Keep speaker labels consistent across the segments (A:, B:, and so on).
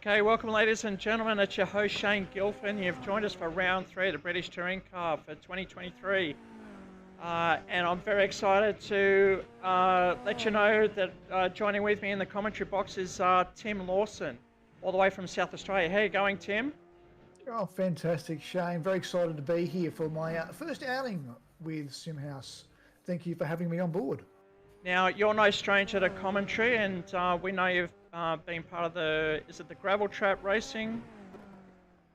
A: Okay, welcome ladies and gentlemen, it's your host Shane Gilfin. You've joined us for round 3 of the British Touring Car for 2023. And I'm very excited to let you know that joining with me in the commentary box is Tim Lawson, all the way from South Australia. How are you going, Tim?
B: Oh, fantastic, Shane. Very excited to be here for my first outing with SimHaus. Thank you for having me on board.
A: Now, you're no stranger to commentary, and we know you've been part of the gravel trap racing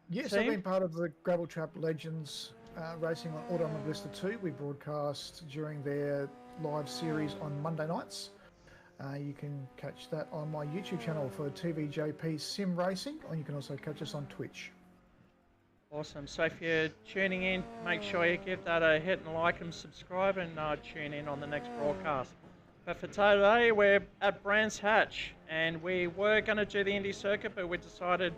B: Yes,
A: team?
B: I've been part of the Gravel Trap Legends racing on Auto Mobilista 2. We broadcast during their live series on Monday nights. You can catch that on my YouTube channel for TVJP Sim Racing, or you can also catch us on Twitch.
A: Awesome. So if you're tuning in, make sure you give that a hit and like and subscribe, and tune in on the next broadcast. But for today, we're at Brands Hatch, and we were going to do the Indy circuit, but we decided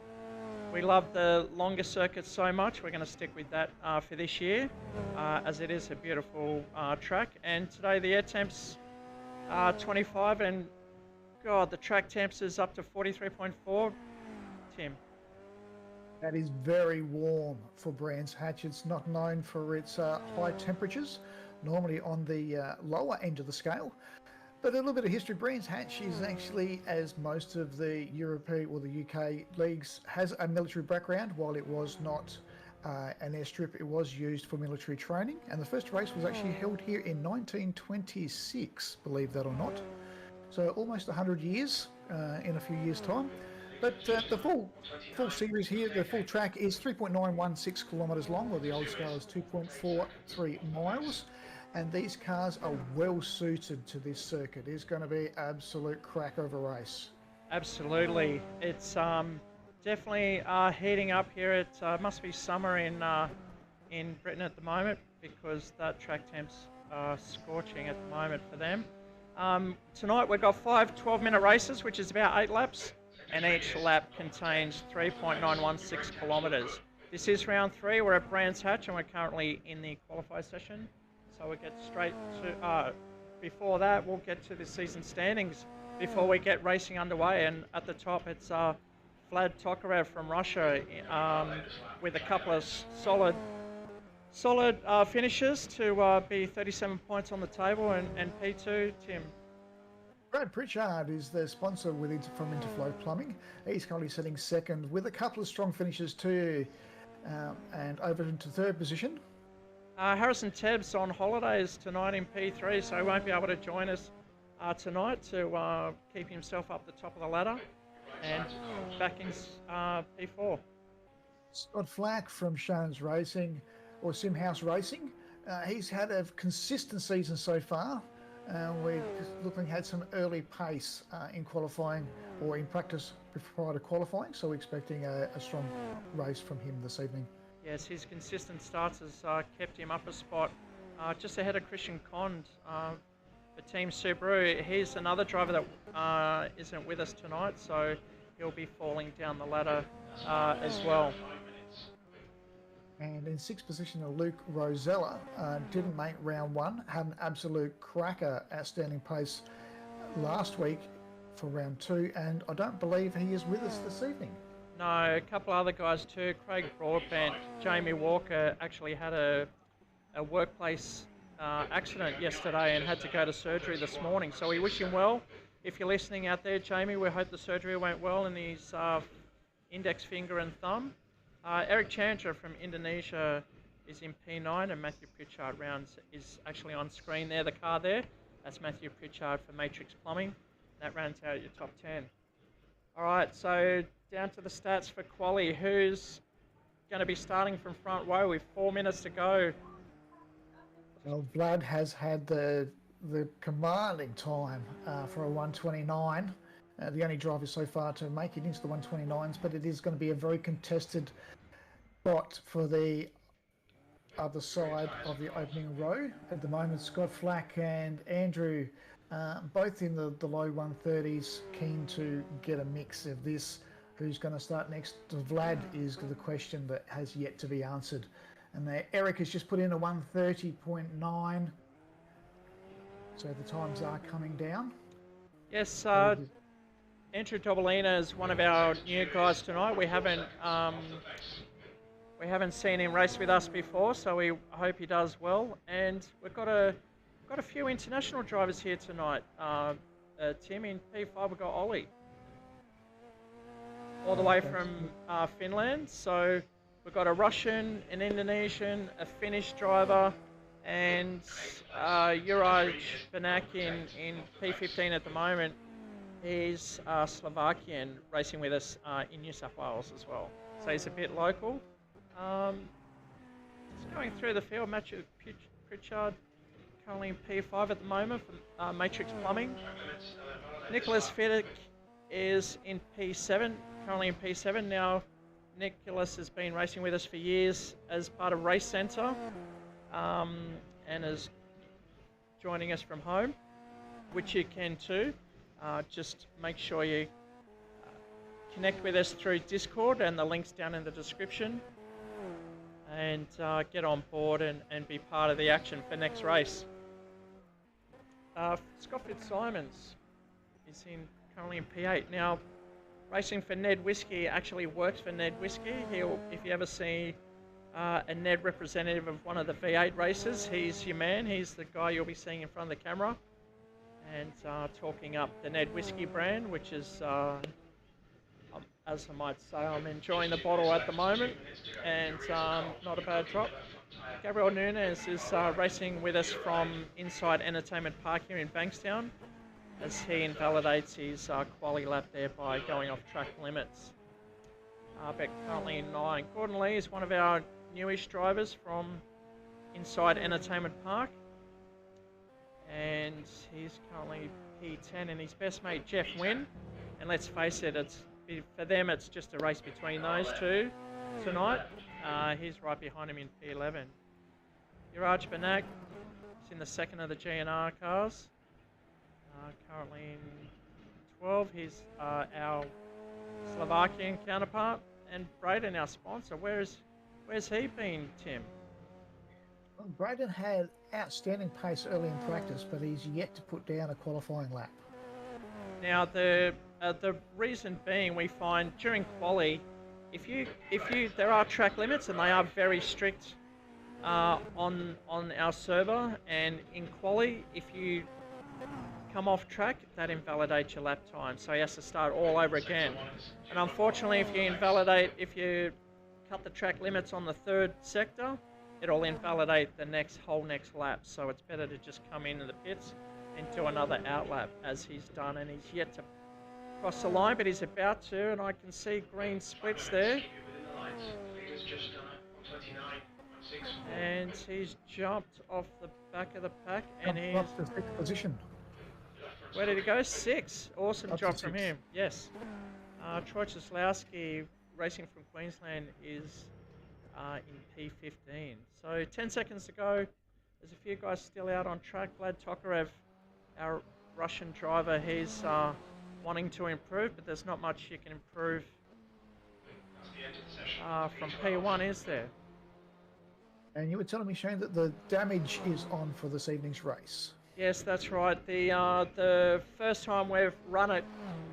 A: we love the longer circuits so much, we're going to stick with that for this year, as it is a beautiful track. And today the air temps are 25, and God, the track temps is up to 43.4, Tim.
B: That is very warm for Brands Hatch. It's not known for its high temperatures, normally on the lower end of the scale. But a little bit of history, Brands Hatch is actually, as most of the European or the UK leagues, has a military background. While it was not an airstrip, it was used for military training. And the first race was actually held here in 1926, believe that or not. So almost 100 years in a few years' time. But the full series here, the full track is 3.916 kilometres long, or the old scale is 2.43 miles. And these cars are well suited to this circuit. It's going to be absolute crack of a race.
A: Absolutely. It's definitely heating up here. It must be summer in Britain at the moment, because that track temps are scorching at the moment for them. Tonight we've got 5 12-minute races, which is about 8 laps, and each lap contains 3.916 kilometres. This is round 3. We're at Brands Hatch, and we're currently in the qualify session. So we'll get straight to, before that, we'll get to the season standings before we get racing underway. And at the top, it's Vlad Tokarev from Russia, with a couple of solid finishes to be 37 points on the table, and P2, Tim.
B: Brad Pritchard is the sponsor from Interflow Plumbing. He's currently sitting second with a couple of strong finishes too, and over into third position.
A: Harrison Tebb's on holidays tonight in P3, so he won't be able to join us tonight to keep himself up the top of the ladder, and back in P4.
B: Scott Flack from Shane's Racing, or SimHaus Racing. He's had a consistent season so far. We're looking at some early pace in qualifying, or in practice prior to qualifying, so we're expecting a strong race from him this evening.
A: Yes, his consistent starts has kept him up a spot, just ahead of Christian Cond for Team Subaru. He's another driver that isn't with us tonight, so he'll be falling down the ladder as well.
B: And in 6th position, Luke Rosella didn't make round 1, had an absolute cracker, outstanding pace last week for round 2, and I don't believe he is with us this evening.
A: No, a couple other guys too. Craig Broadbent, Jamie Walker actually had a workplace accident yesterday and had to go to surgery this morning. So we wish him well. If you're listening out there, Jamie, we hope the surgery went well in his index finger and thumb. Eric Chandra from Indonesia is in P9, and Matthew Pritchard is actually on screen there, the car there. That's Matthew Pritchard for Matrix Plumbing. That rounds out your top 10. All right, so down to the stats for quali. Who's going to be starting from front row with 4 minutes to go?
B: Well, Vlad has had the commanding time for a 129. The only driver so far to make it into the 129s, but it is going to be a very contested spot for the other side of the opening row. At the moment, Scott Flack and Andrew, both in the low 130s, keen to get a mix of this. Who's going to start next? Vlad is the question that has yet to be answered. And there, Eric has just put in a 130.9. So the times are coming down.
A: Yes, Andrew Dobolina is one of our new guys tonight. We haven't seen him race with us before, so we hope he does well. And we've got a few international drivers here tonight. Tim, in P5 we've got Ollie, all the way from Finland. So we've got a Russian, an Indonesian, a Finnish driver, and Juraj Banak in P15 at the moment. He's Slovakian, racing with us in New South Wales as well. So he's a bit local. Just going through the field, Matthew Pritchard currently in P5 at the moment for Matrix Plumbing. Nicholas Fiddick is in P7, currently in P7. Now, Nicholas has been racing with us for years as part of Race Centre and is joining us from home, which you can too. Just make sure you connect with us through Discord, and the link's down in the description, and get on board and be part of the action for next race. Scott Fitzsimons is currently in P8. Now, racing for Ned Whiskey actually works for Ned Whiskey. If you ever see a Ned representative of one of the V8 races, he's your man. He's the guy you'll be seeing in front of the camera, and talking up the Ned Whiskey brand, which is, as I might say, I'm enjoying the bottle at the moment, and not a bad drop. Gabriel Nunes is racing with us from Inside Entertainment Park here in Bankstown, as he invalidates his quali lap there by going off track limits. But currently in 9. Gordon Lee is one of our newish drivers from Inside Entertainment Park, and he's currently P10, and his best mate Jeff Wynn. And let's face it, for them it's just a race between those two tonight. He's right behind him in P11. Juraj Banak is in the second of the GNR cars, currently in 12. He's our Slovakian counterpart. And Braden, our sponsor, where's he been, Tim?
B: Well, Braden had outstanding pace early in practice, but he's yet to put down a qualifying lap. Now,
A: the reason being, we find during quali, there are track limits, and they are very strict on our server. And in quali, if you come off track, that invalidates your lap time, so he has to start all over again. And unfortunately, if you cut the track limits on the third sector, it'll invalidate the whole next lap. So it's better to just come into the pits and do another outlap, as he's done, and he's yet to cross the line, but he's about to, and I can see green splits there. And he's jumped off the back of the pack, and he's
B: up to 6th position.
A: Where did he go? 6. Awesome
B: Up
A: job
B: to
A: from
B: 6.
A: him. Yes. Troy Cieslowski, racing from Queensland, is in P15. So 10 seconds to go. There's a few guys still out on track. Vlad Tokarev, our Russian driver, he's wanting to improve, but there's not much you can improve from P1, is there?
B: And you were telling me, Shane, that the damage is on for this evening's race.
A: Yes, that's right. The first time we've run it,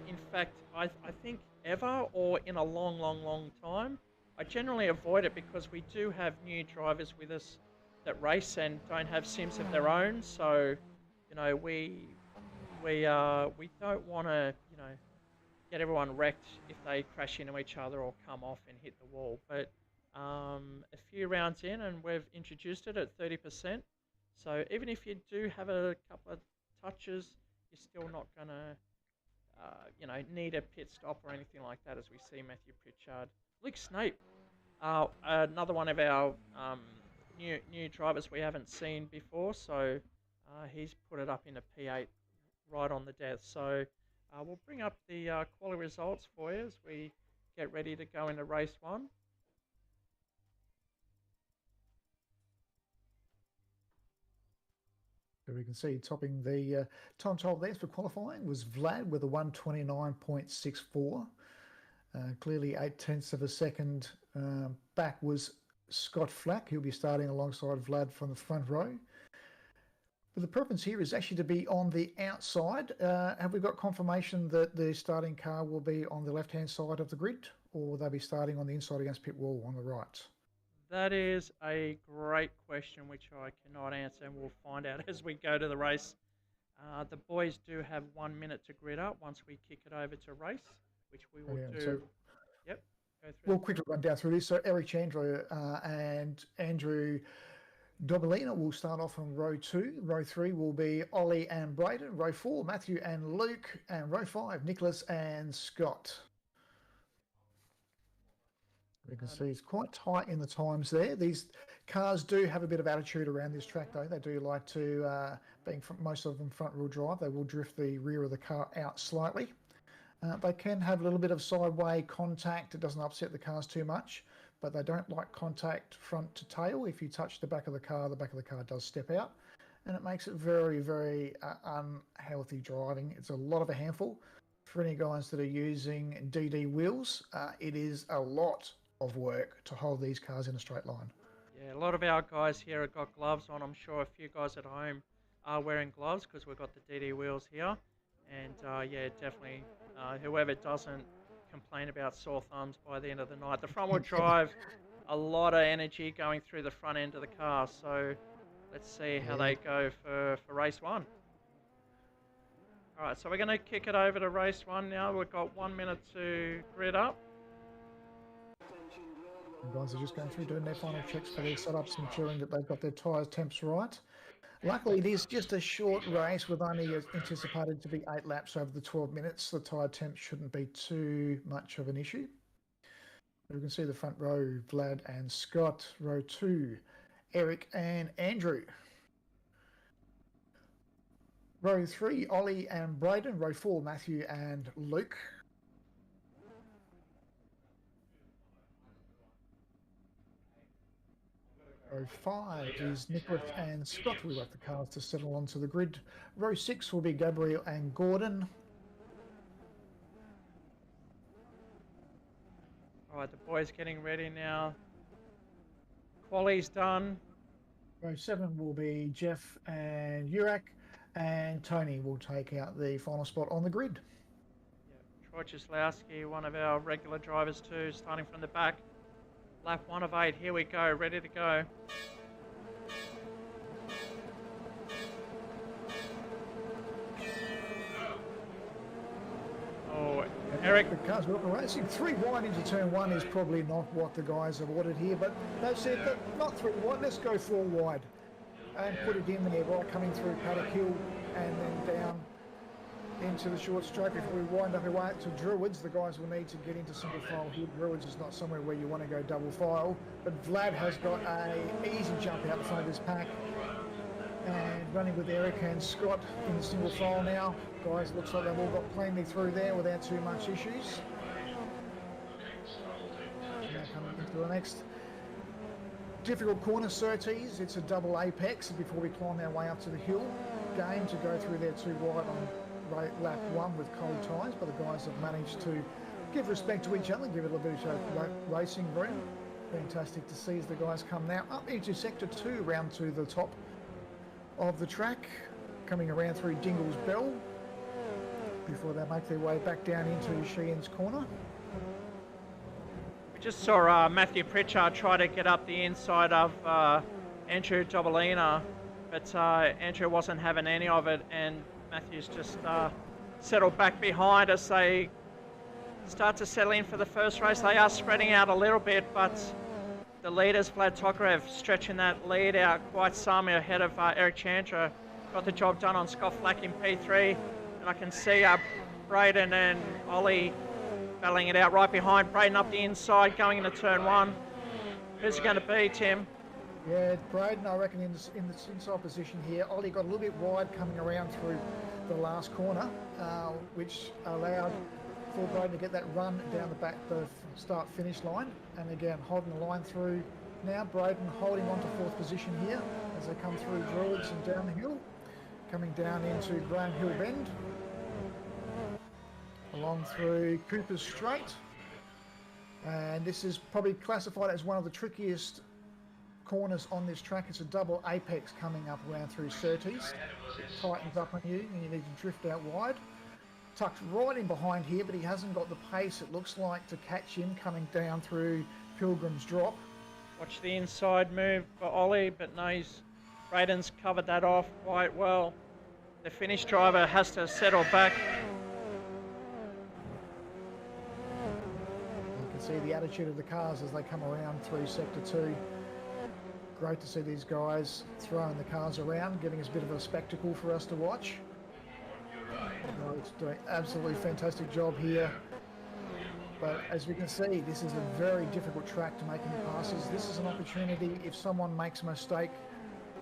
A: in fact, I think ever, or in a long time. I generally avoid it because we do have new drivers with us that race and don't have sims of their own. So, we don't want to, get everyone wrecked if they crash into each other or come off and hit the wall. But a few rounds in, and we've introduced it at 30%. So even if you do have a couple of touches, you're still not going to, need a pit stop or anything like that, as we see Matthew Pritchard. Luke Snape, another one of our new drivers we haven't seen before, so he's put it up in a P8 right on the death. So we'll bring up the quality results for you as we get ready to go into race 1.
B: So we can see topping the time trial there for qualifying was Vlad with a 1:29.64. Clearly 0.8 of a second back was Scott Flack. He'll be starting alongside Vlad from the front row. But the preference here is actually to be on the outside. Have we got confirmation that the starting car will be on the left-hand side of the grid, or will they be starting on the inside against pit wall on the right?
A: That is a great question, which I cannot answer, and we'll find out as we go to the race. The boys do have 1 minute to grid up once we kick it over to race, which we will do.
B: So
A: yep, go through.
B: We'll quickly run down through this. So Eric Chandler and Andrew Dobalina will start off on row 2. Row 3 will be Ollie and Braden. Row 4, Matthew and Luke. And row 5, Nicholas and Scott. You can see it's quite tight in the times there. These cars do have a bit of attitude around this track, though. They do like to, being most of them front-wheel drive, they will drift the rear of the car out slightly. They can have a little bit of sideway contact. It doesn't upset the cars too much, but they don't like contact front to tail. If you touch the back of the car does step out, and it makes it very, very unhealthy driving. It's a lot of a handful. For any guys that are using DD wheels, it is a lot of work to hold these cars in a straight line.
A: Yeah, a lot of our guys here have got gloves on. I'm sure a few guys at home are wearing gloves because we've got the DD wheels here. And yeah, definitely, whoever doesn't complain about sore thumbs by the end of the night. The front wheel drive, a lot of energy going through the front end of the car. So let's see how they go for race 1. All right, so we're going to kick it over to race 1 now. We've got 1 minute to grid up.
B: The guys are just going through doing their final checks for their setups, ensuring that they've got their tyre temps right. Luckily, it is just a short race with only anticipated to be 8 laps over the 12 minutes. The tyre temp shouldn't be too much of an issue. You can see the front row, Vlad and Scott. Row 2, Eric and Andrew. Row 3, Ollie and Braden. Row 4, Matthew and Luke. Row 5 is Nicholas and Scott. We want the cars to settle onto the grid. Row 6 will be Gabriel and Gordon.
A: All right, the boys getting ready now. Quali's done.
B: Row 7 will be Jeff and Urak, and Tony will take out the final spot on the grid.
A: Yeah, Troy Cieslawski, one of our regular drivers too, starting from the back. Lap 1 of 8, here we go, ready to go. Oh, Eric.
B: The cars are up and racing. 3 wide into turn 1 is probably not what the guys have ordered here, but they've said that not 3 wide, let's go 4 wide. And put it in there, right, coming through Paddock Hill and then down into the short straight before we wind up our way to Druids. The guys will need to get into single file here. Druids is not somewhere where you want to go double file, but Vlad has got a easy jump out the front of this pack and running with Eric and Scott in the single file now. Guys, looks like they've all got plainly through there without too much issues. Now coming into the next difficult corner, Surtees. It's a double apex before we climb our way up to the hill. Game to go through there 2 wide on lap 1 with cold tyres, but the guys have managed to give respect to each other, give it a little bit of racing room. Fantastic to see as the guys come now up into sector 2, round to the top of the track, coming around through Dingle's Bell before they make their way back down into Sheehan's Corner.
A: We just saw Matthew Pritchard try to get up the inside of Andrew Dobalina, but Andrew wasn't having any of it, and Matthew's just settled back behind as they start to settle in for the first race. They are spreading out a little bit, but the leaders, Vlad Tokarev, stretching that lead out quite some ahead of Eric Chandra. Got the job done on Scott Flack in P3, and I can see Braden and Ollie battling it out right behind. Braden up the inside, going into turn 1. Who's it going to be, Tim?
B: Yeah, Braden, I reckon, in the inside position here. Ollie got a little bit wide coming around through the last corner, which allowed for Braden to get that run down the back, the start-finish line. And again, holding the line through now. Braden holding on to 4th position here as they come through Druids and down the hill. Coming down into Graham Hill Bend. Along through Cooper's Straight. And this is probably classified as one of the trickiest corners on this track. It's a double apex coming up around through Surtees. It tightens up on you and you need to drift out wide. Tucked right in behind here, but he hasn't got the pace, it looks like, to catch him coming down through Pilgrim's Drop.
A: Watch the inside move for Ollie, but no, Braden's covered that off quite well. The finish driver has to settle back.
B: You can see the attitude of the cars as they come around through Sector 2. Great to see these guys throwing the cars around, giving us a bit of a spectacle for us to watch. It's doing an absolutely fantastic job here. But as we can see, this is a very difficult track to make any passes. This is an opportunity, if someone makes a mistake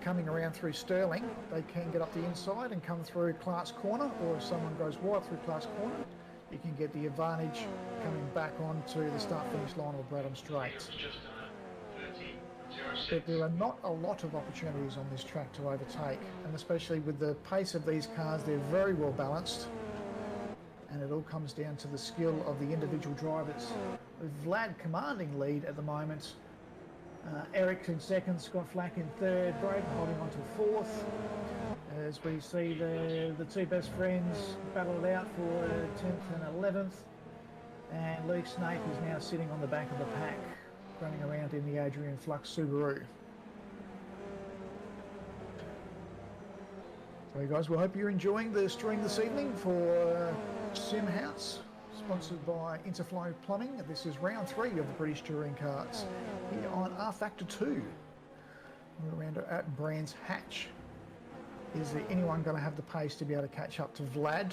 B: coming around through Stirling, they can get up the inside and come through Clark's Corner, or if someone goes wide through Clark's Corner, you can get the advantage coming back onto the start-finish line or Bradham Straight. But there are not a lot of opportunities on this track to overtake, and especially with the pace of these cars, they're very well balanced, and it all comes down to the skill of the individual drivers. With Vlad commanding lead at the moment, Eric in second, Scott Flack in third, Braden holding on to fourth, as we see the two best friends battle it out for 10th and 11th, and Luke Snape is now sitting on the back of the pack, running around in the Adrian Flux Subaru. So guys, we hope you're enjoying the stream this evening for SimHaus, sponsored by Interflow Plumbing. This is round 3 of the British Touring Cars here on R Factor 2. We're around at Brands Hatch. Is there anyone going to have the pace to be able to catch up to Vlad,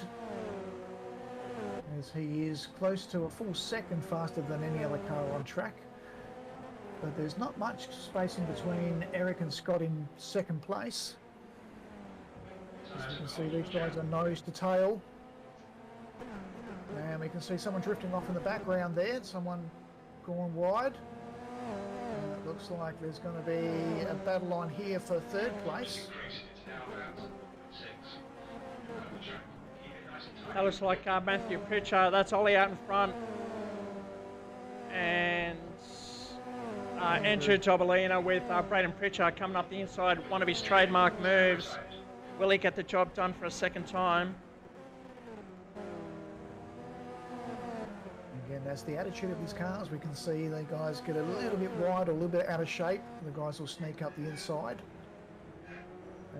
B: as he is close to a full second faster than any other car on track? But there's not much space in between Eric and Scott in second place. As you can see, these guys are nose to tail. And we can see someone drifting off in the background there, someone going wide. And it looks like there's going to be a battle line here for third place.
A: That looks like Matthew Pritchard. That's Ollie out in front. And Andrew Jobolina with Braden Pritchard coming up the inside. One of his trademark moves. Will he get the job done for a second time?
B: Again, that's the attitude of these cars. We can see the guys get a little bit wide or a little bit out of shape. The guys will sneak up the inside.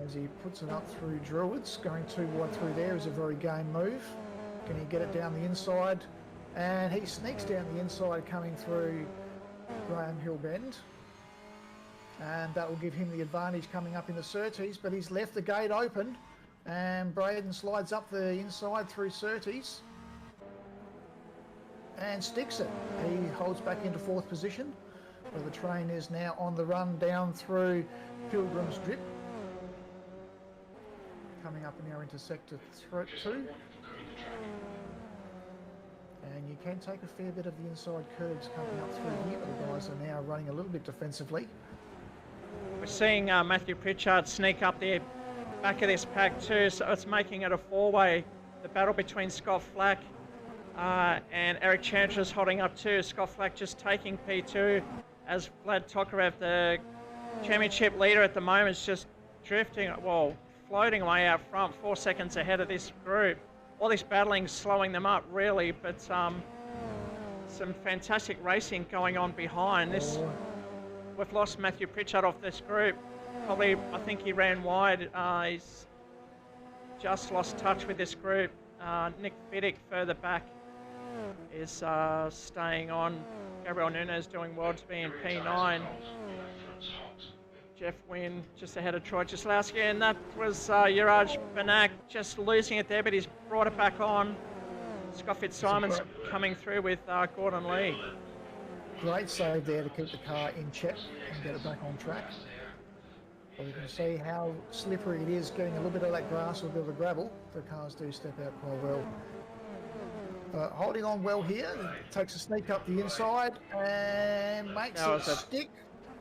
B: As he puts it up through Druids, going too wide through there is a very game move. Can he get it down the inside? And he sneaks down the inside coming through Graham Hill Bend. And that will give him the advantage coming up in the Surtees, but he's left the gate open and Braden slides up the inside through Surtees and sticks it. He holds back into fourth position, where the train is now on the run down through Pilgrim's Drip. Coming up now into Sector 2. And you can take a fair bit of the inside curves coming up through here, but the guys are now running a little bit defensively.
A: We're seeing Matthew Pritchard sneak up the back of this pack too, so it's making it a four-way. The battle between Scott Flack and Eric Chantress holding up too. Scott Flack just taking P2 as Vlad Tokarev, the championship leader at the moment, is just drifting, well, floating away out front, 4 seconds ahead of this group. All this battling slowing them up really, but some fantastic racing going on behind this. We've lost Matthew Pritchard off this group. Probably, I think he ran wide. He's just lost touch with this group. Nick Fiddick further back is staying on. Gabriel Nunes doing well to be in P9. Jeff Wynn just ahead of Troy Jaslowski, and that was Juraj Banak just losing it there, but he's brought it back on. Scott Fitzsimons coming through with Gordon Lee.
B: Great save there to keep the car in check and get it back on track. But you can see how slippery it is, getting a little bit of that grass or a bit of the gravel. The cars do step out quite well. Holding on well here, takes a sneak up the inside and makes it stick.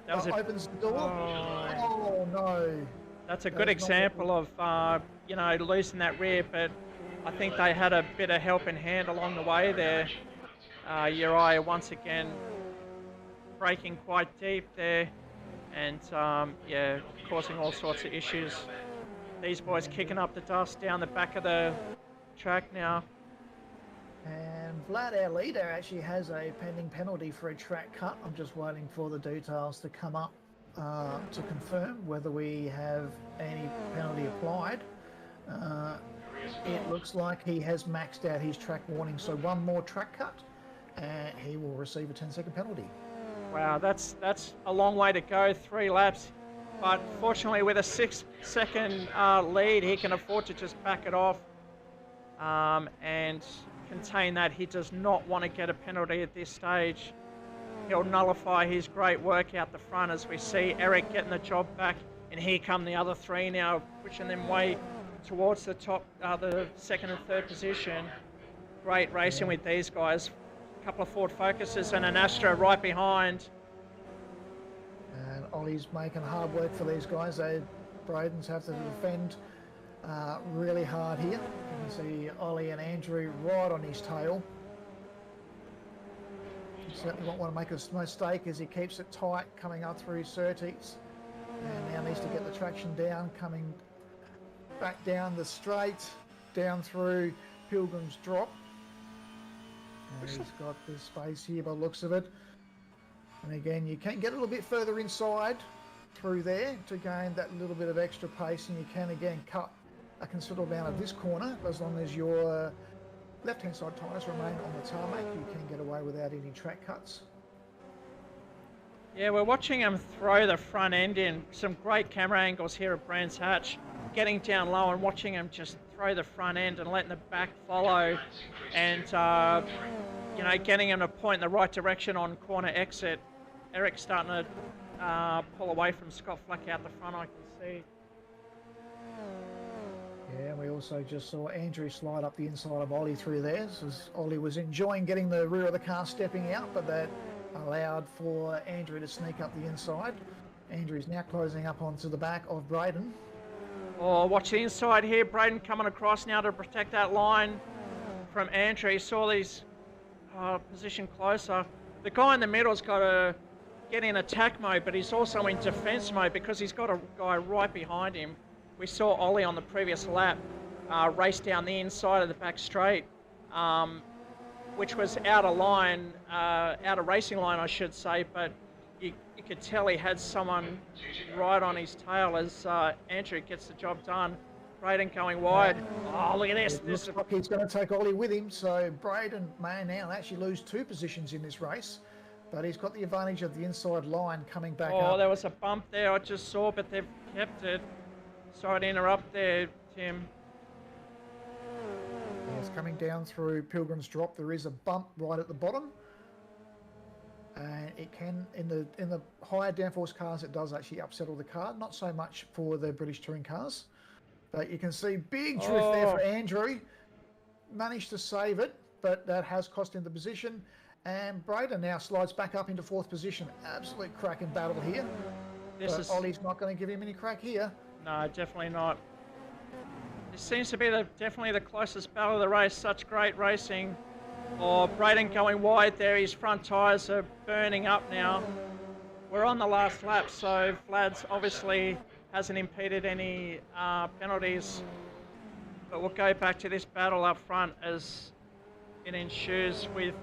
B: Opens the door. Oh no.
A: That's a good example of, you know, losing that rear, but I think they had a bit of helping hand along the way there. Uriah once again braking quite deep there, and yeah, causing all sorts of issues. These boys kicking up the dust down the back of the track now.
B: And Vlad, our leader, actually has a pending penalty for a track cut. I'm just waiting for the details to come up to confirm whether we have any penalty applied. It looks like he has maxed out his track warning, so one more track cut and he will receive a 10-second penalty.
A: Wow, that's a long way to go, 3 laps. But fortunately, with a 6-second lead, he can afford to just back it off and contain that. He does not want to get a penalty at this stage. He'll nullify his great work out the front as we see Eric getting the job back. And here come the other 3 now, pushing them way towards the top, the 2nd and 3rd position. Great racing with these guys. A couple of Ford Focuses and an Astra right behind.
B: And Ollie's making hard work for these guys. Braden's have to defend really hard here. You can see Ollie and Andrew right on his tail. He certainly won't want to make a mistake as he keeps it tight coming up through Surtees. And now needs to get the traction down, coming back down the straight, down through Pilgrim's Drop. And he's got the space here by the looks of it. And again, you can get a little bit further inside through there to gain that little bit of extra pace, and you can again cut a considerable amount of this corner as long as your left-hand side tyres remain on the tarmac. You can get away without any track cuts.
A: Yeah, we're watching him throw the front end in. Some great camera angles here at Brands Hatch. Getting down low and watching him just throw the front end and letting the back follow. And, you know, getting him to point in the right direction on corner exit. Eric's starting to pull away from Scott Flack out the front, I can see.
B: Yeah, we also just saw Andrew slide up the inside of Ollie through there. So Ollie was enjoying getting the rear of the car stepping out, but that allowed for Andrew to sneak up the inside. Andrew's now closing up onto the back of Braden.
A: Oh, watch the inside here. Braden coming across now to protect that line from Andrew. He saw these position closer. The guy in the middle's got to get in attack mode, but he's also in defense mode because he's got a guy right behind him. We saw Ollie on the previous lap race down the inside of the back straight, which was out of line, out of racing line, I should say, but you could tell he had someone right on his tail as Andrew gets the job done. Braden going wide. Oh, look at this.
B: It looks like he's going to take Ollie with him, so Braden may now actually lose 2 positions in this race, but he's got the advantage of the inside line coming back up.
A: Oh, there was a bump there I just saw, but they've kept it. Sorry to interrupt there, Tim.
B: It's coming down through Pilgrim's Drop. There is a bump right at the bottom. And it can, in the higher downforce cars, it does actually upsettle the car. Not so much for the British touring cars. But you can see big drift there for Andrew. Managed to save it, but that has cost him the position. And Braden now slides back up into 4th position. Absolute cracking battle here. Ollie's not going to give him any crack here.
A: No, definitely not. This seems to be definitely the closest battle of the race. Such great racing. Oh, Braden going wide there. His front tyres are burning up now. We're on the last lap, so Vlad's obviously hasn't impeded any penalties. But we'll go back to this battle up front as it ensues with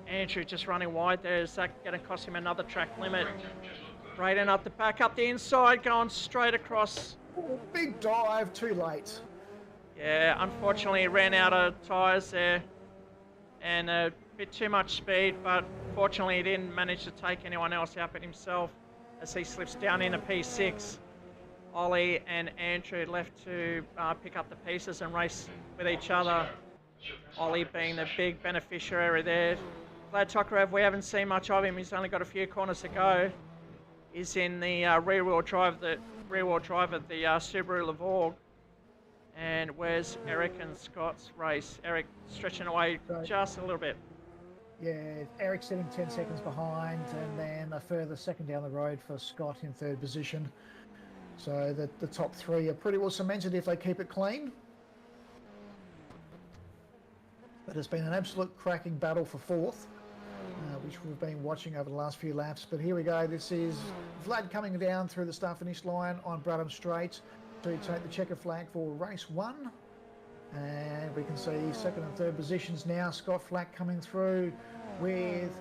A: Andrew just running wide there. Is that going to cost him another track limit? Braden up the back, up the inside, going straight across.
B: Oh, big dive, too late.
A: Yeah, unfortunately he ran out of tyres there and a bit too much speed, but fortunately he didn't manage to take anyone else out but himself as he slips down into P6. Ollie and Andrew left to pick up the pieces and race with each other. Ollie being the big beneficiary there. Vlad Tokarev, we haven't seen much of him. He's only got a few corners to go. He's in the rear-wheel drive of the Subaru Levorg. And where's Eric and Scott's race? Eric stretching away just a little bit.
B: Yeah, Eric sitting 10 seconds behind, and then a further second down the road for Scott in 3rd position. So the top 3 are pretty well cemented if they keep it clean. But it's been an absolute cracking battle for 4th. which we've been watching over the last few laps. But here we go. This is Vlad coming down through the start-finish line on Bradham Straight to take the checker flag for race 1. And we can see second and third positions now. Scott Flack coming through with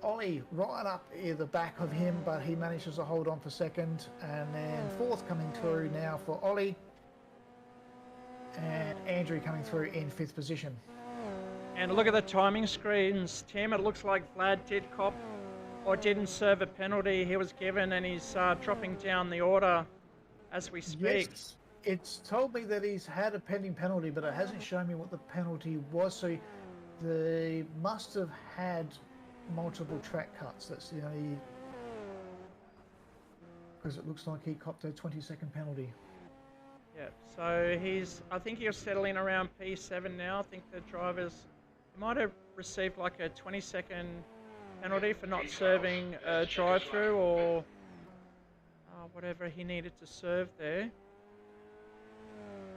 B: Ollie right up at the back of him, but he manages to hold on for second. And then fourth coming through now for Ollie. And Andrew coming through in 5th position.
A: And look at the timing screens, Tim. It looks like Vlad did cop or didn't serve a penalty he was given, and he's dropping down the order as we speak.
B: Yes, it's told me that he's had a pending penalty, but it hasn't shown me what the penalty was. So they must have had multiple track cuts. That's the only, because it looks like he copped a 20-second penalty.
A: Yeah, so I think he'll settle in around P7 now. I think the drivers, he might have received like a 20-second penalty for not serving a drive-through or whatever he needed to serve there.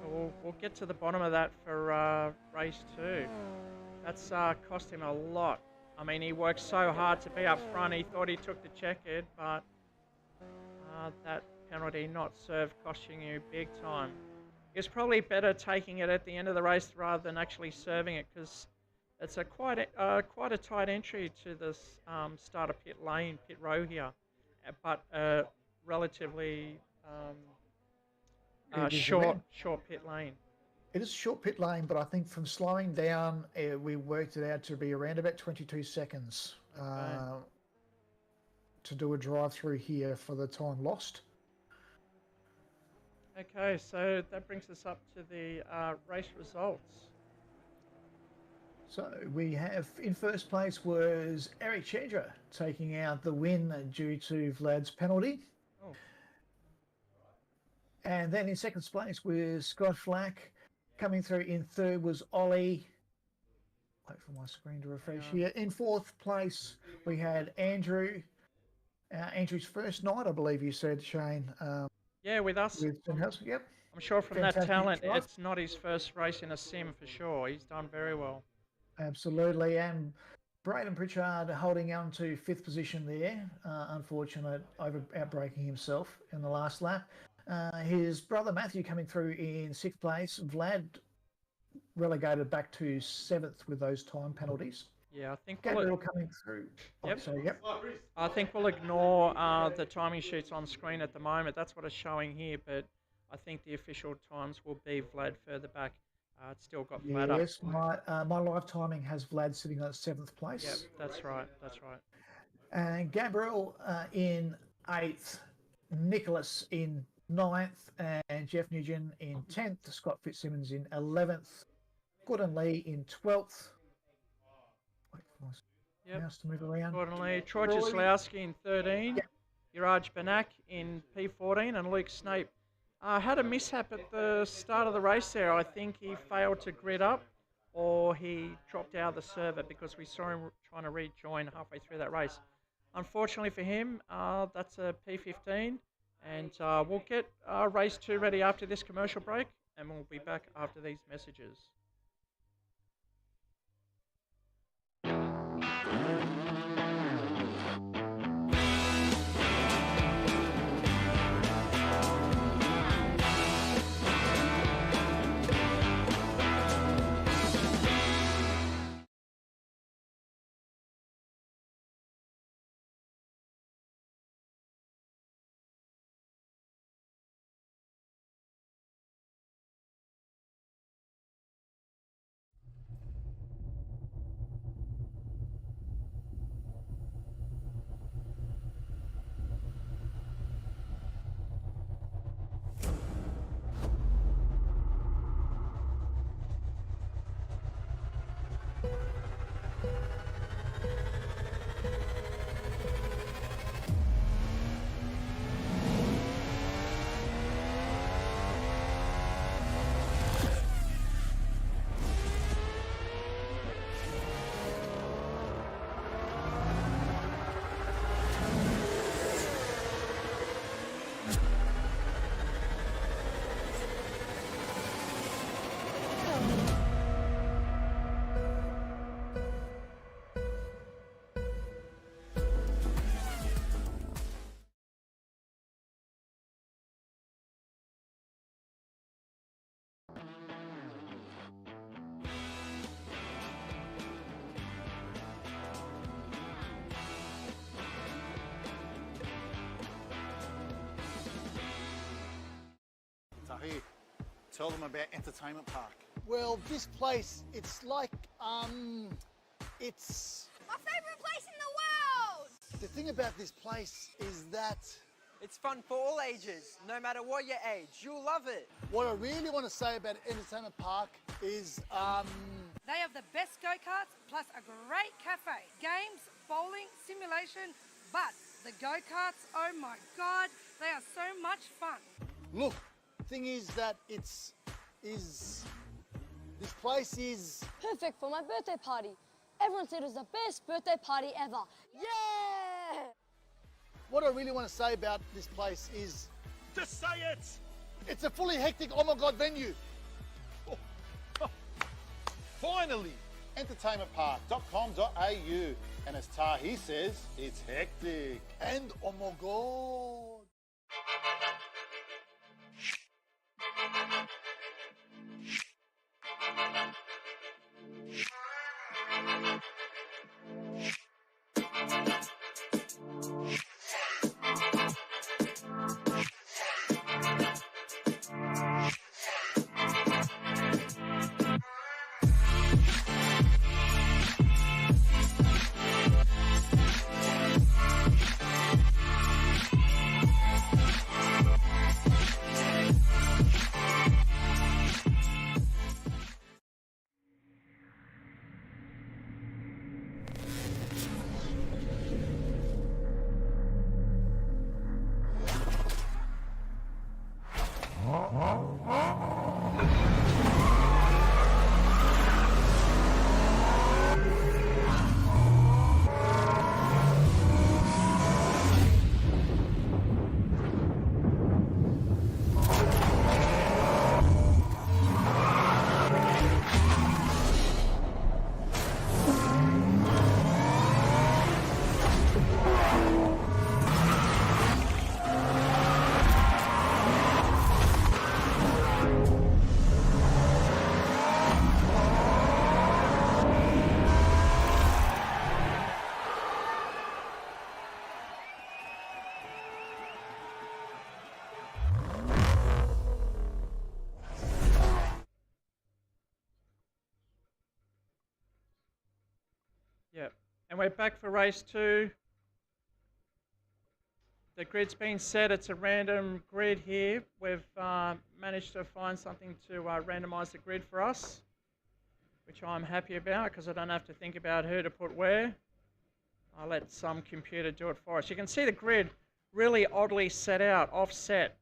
A: We'll get to the bottom of that for race 2. That's cost him a lot. I mean, he worked so hard to be up front. He thought he took the checkered, but that penalty not served costing you big time. It's probably better taking it at the end of the race rather than actually serving it, because it's quite a tight entry to this starter pit row here, but relatively short pit lane.
B: It is a short pit lane, but I think from slowing down, we worked it out to be around about 22 seconds to do a drive-through here for the time lost.
A: Okay, so that brings us up to the race results.
B: So we have, in first place was Eric Chedra taking out the win due to Vlad's penalty.
A: Oh.
B: And then in second place was Scott Flack. Coming through in third was Ollie. Wait for my screen to refresh here. In fourth place, we had Andrew. Andrew's first night, I believe you said, Shane.
A: Yeah, with us.
B: With SimHaus, yep.
A: I'm sure from
B: Fantastic
A: that talent,
B: drive.
A: it's not his first race in a sim for sure. He's done very well.
B: Absolutely. And Braden Pritchard holding on to 5th position there. Unfortunate outbreaking himself in the last lap. His brother Matthew coming through in 6th place. Vlad relegated back to 7th with those time penalties.
A: Yeah, I think
B: Gabriel coming through.
A: Yep.
B: So, yep.
A: I think we'll ignore the timing sheets on screen at the moment. That's what it's showing here, but I think the official times will be Vlad further back. It's still got Vlad up.
B: Yes, my live timing has Vlad sitting at 7th place.
A: Yep, that's right. That's right.
B: And Gabriel in 8th, Nicholas in 9th, and Jeff Nugent in 10th, Scott Fitzsimmons in 11th, Gordon Lee in 12th. Wait for my mouse to move around.
A: Gordon Lee, Troy Jaslowski in 13, yep. Iraj Banak in P14, and Luke Snape had a mishap at the start of the race there. I think he failed to grid up, or he dropped out of the server because we saw him trying to rejoin halfway through that race. Unfortunately for him, that's a P15, and we'll get race 2 ready after this commercial break, and we'll be back after these messages.
C: here. Tell them about Entertainment Park.
D: Well, this place, it's like, it's...
E: My favourite place in the world!
D: The thing about this place is that...
F: It's fun for all ages, no matter what your age. You'll love it.
D: What I really want to say about Entertainment Park is,
G: They have the best go-karts plus a great cafe. Games, bowling, simulation, but the go-karts, oh my God, they are so much fun.
D: look, thing is that this place is...
E: Perfect for my birthday party. Everyone said it was the best birthday party ever. Yeah!
D: What I really want to say about this place is...
C: Just say it!
D: It's a fully hectic, oh my God, venue.
C: Finally! Entertainmentpark.com.au. And as Tahi says, it's hectic.
D: And oh my God.
A: Yep. And we're back for race 2. The grid's been set. It's a random grid here. We've managed to find something to randomise the grid for us, which I'm happy about because I don't have to think about who to put where. I'll let some computer do it for us. You can see the grid really oddly set out, offset.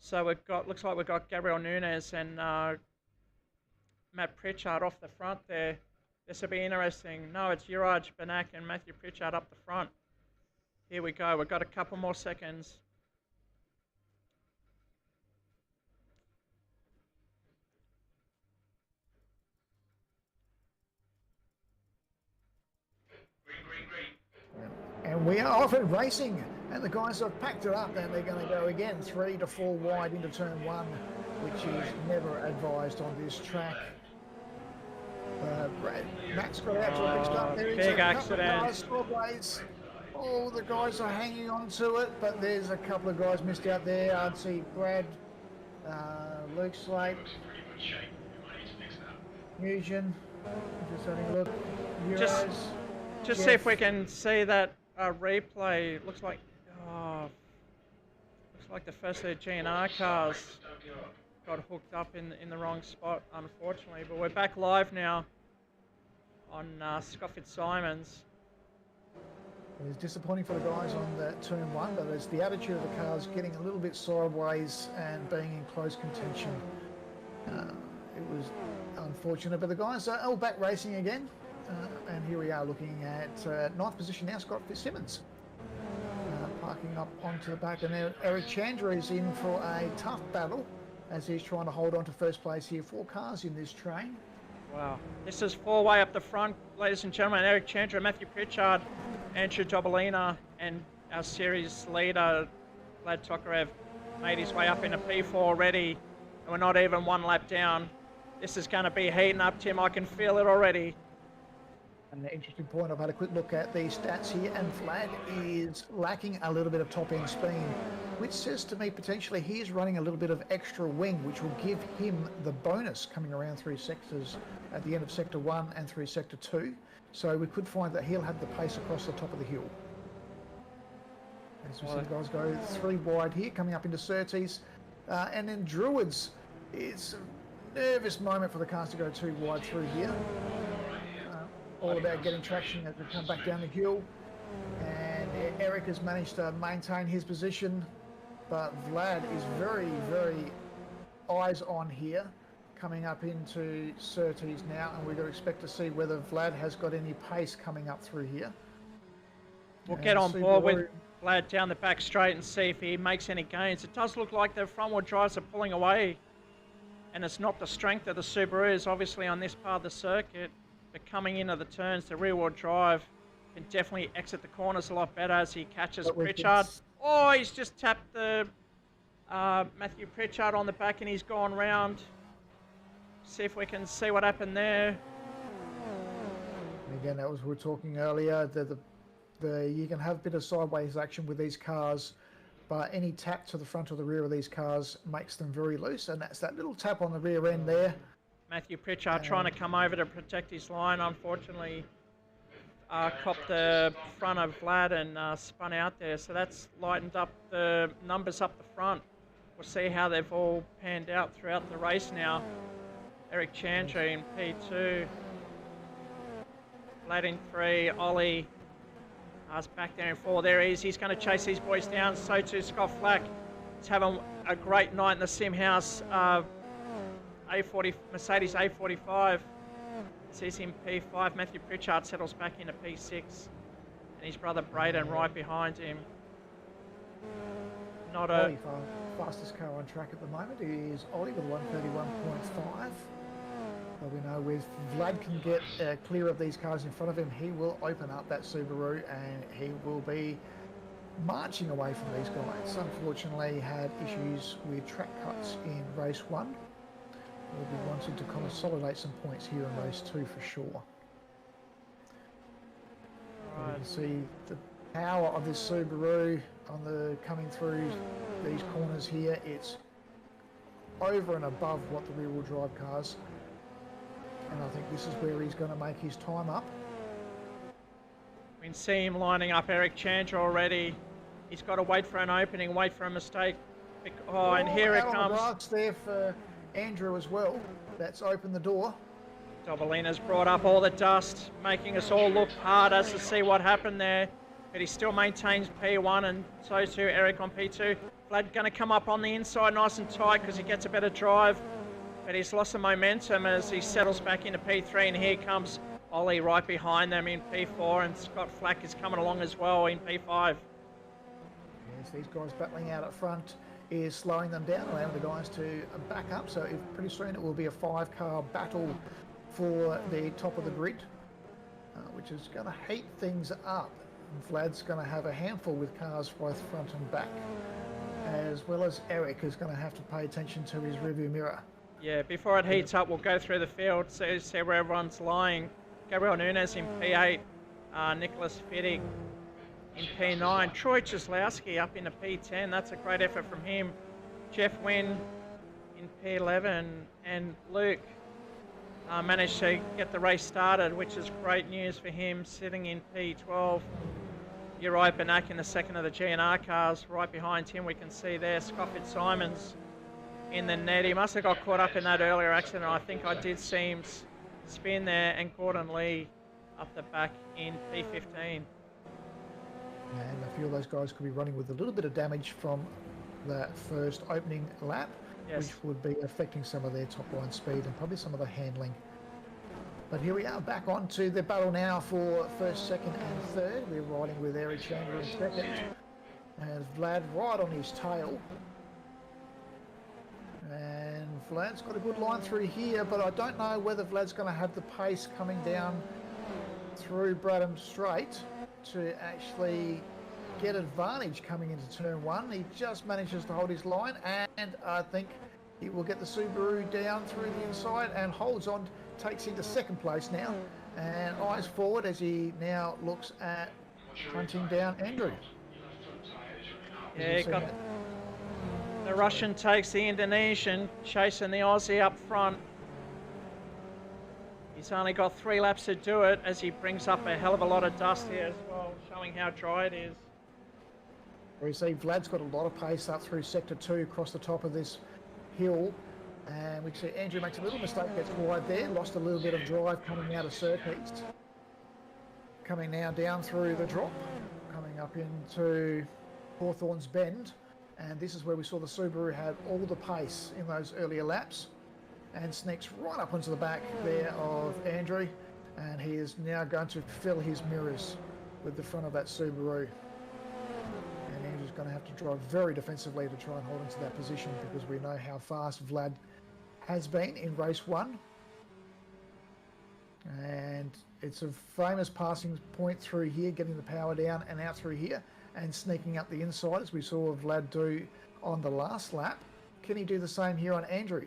A: So we've got, looks like we've got Gabriel Nunes and Matt Pritchard off the front there. This will be interesting. No, it's Juraj Banak and Matthew Pritchard up the front. Here we go. We've got a couple more seconds.
B: And we are off at racing, and the guys have packed it up, and they're going to go again 3 to 4 wide into turn 1, which is never advised on this track. Max got out to a big start. There is
A: big
B: a couple
A: accident.
B: of guys, oh, the guys are hanging on to it, but there's a couple of guys missed out there. I'd see Brad, Luke Slate, Nugent, just having a look.
A: Just see if we can see that replay. Looks like the first of the GNR cars got hooked up in the wrong spot, unfortunately. But we're back live now on Scott Fitzsimons.
B: It was disappointing for the guys on that turn 1, but it's the attitude of the cars getting a little bit sideways and being in close contention. It was unfortunate, but the guys are all back racing again. And here we are looking at 9th position now, Scott Fitzsimmons. Parking up onto the back, and now Eric Chandra is in for a tough battle as he's trying to hold on to first place here. 4 cars in this train.
A: Wow. This is 4-way up the front, ladies and gentlemen. Eric Chandra, Matthew Pritchard, Andrew Dobolina, and our series leader, Vlad Tokarev, made his way up into P4 already, and we're not even 1 lap down. This is going to be heating up, Tim. I can feel it already.
B: An interesting point, I've had a quick look at the stats here, and Vlad is lacking a little bit of top end speed, which says to me potentially he is running a little bit of extra wing, which will give him the bonus coming around through sectors at the end of sector 1 and through sector 2. So we could find that he'll have the pace across the top of the hill. As we see the guys go 3 wide here, coming up into Surtees. And then Druids, it's a nervous moment for the cars to go 2 wide through here. All about getting traction as we come back down the hill. And Eric has managed to maintain his position, but Vlad is very, very eyes on here, coming up into Surtees now, and we're going to expect to see whether Vlad has got any pace coming up through here.
A: We'll get on board with Vlad down the back straight and see if he makes any gains. It does look like the front wheel drives are pulling away, and it's not the strength of the Subarus, obviously, on this part of the circuit. But coming into the turns, the rear wheel drive can definitely exit the corners a lot better as he catches Pritchard. Oh, he's just tapped the Matthew Pritchard on the back, and he's gone round. See if we can see what happened there.
B: And again, that was we were talking earlier, you can have a bit of sideways action with these cars, but any tap to the front or the rear of these cars makes them very loose, and that's that little tap on the rear end there.
A: Matthew Pritchard trying to come over to protect his line, unfortunately copped the front of Vlad and spun out there, so that's lightened up the numbers up the front. We'll see how they've all panned out throughout the race now. Eric Chandra in P2, Vlad in 3, Ollie is back there in 4. There he is, he's going to chase these boys down, so too Scott Flack. He's having a great night in the SimHaus A40, Mercedes A45. Sees him P5. Matthew Pritchard settles back into P6, and his brother Braden right behind him. Not a
B: Ollie, fastest car on track at the moment is Ollie with 131.5. But we know if Vlad can get clear of these cars in front of him, he will open up that Subaru and he will be marching away from these guys. Unfortunately, had issues with track cuts in race 1. We'll be wanting to consolidate some points here in race 2 for sure. Right. You can see the power of this Subaru on the coming through these corners here. It's over and above what the rear-wheel drive cars. And I think this is where he's going to make his time up.
A: We can see him lining up Eric Chandra already. He's got to wait for an opening, wait for a mistake. Oh, and here it comes.
B: Grass there for Andrew as well. That's opened the door.
A: Dobalina's brought up all the dust, making us all look harder to see what happened there. But he still maintains P1, and so too Eric on P2. Vlad going to come up on the inside nice and tight because he gets a better drive. But he's lost the momentum as he settles back into P3, and here comes Ollie right behind them in P4, and Scott Flack is coming along as well in P5.
B: Yes, these guys battling out up front is slowing them down, allowing the guys to back up. So pretty soon it will be a 5-car battle for the top of the grid, which is going to heat things up. And Vlad's going to have a handful with cars both front and back, as well as Eric is going to have to pay attention to his rearview mirror.
A: Yeah, before it heats up, we'll go through the field, see where everyone's lying. Gabriel Nunes in P8, Nicholas Fittig in P9, Troy Cieslowski up into P10, that's a great effort from him. Jeff Wynn in P11, and Luke managed to get the race started, which is great news for him, sitting in P12. Uri Banak in the second of the GNR cars, right behind him we can see there Scott Fitzsimons in the net. He must have got caught up in that earlier accident. I think I did see him spin there, and Gordon Lee up the back in P15.
B: And a few of those guys could be running with a little bit of damage from that first opening lap,
A: yes,
B: which would be affecting some of their top line speed and probably some of the handling. But here we are back onto the battle now for first, second and third. We're riding with Eric Chandra in second, and Vlad right on his tail. And Vlad's got a good line through here, but I don't know whether Vlad's going to have the pace coming down through Bradham Straight to actually get advantage coming into turn 1. He just manages to hold his line, and I think he will get the Subaru down through the inside and holds on, takes into second place now. And eyes forward as he now looks at hunting down Andrew.
A: Yeah, the Russian takes the Indonesian, chasing the Aussie up front. He's only got 3 laps to do it as he brings up a hell of a lot of dust here as well, showing how dry it is.
B: We see Vlad's got a lot of pace up through sector 2 across the top of this hill. And we see Andrew makes a little mistake, gets wide there, lost a little bit of drive coming out of Surtees. Coming now down through the drop, coming up into Hawthorne's Bend. And this is where we saw the Subaru have all the pace in those earlier laps. And sneaks right up onto the back there of Andrew. And he is now going to fill his mirrors with the front of that Subaru. And Andrew's going to have to drive very defensively to try and hold into that position, because we know how fast Vlad has been in race 1. And it's a famous passing point through here, getting the power down and out through here and sneaking up the inside, as we saw Vlad do on the last lap. Can he do the same here on Andrew?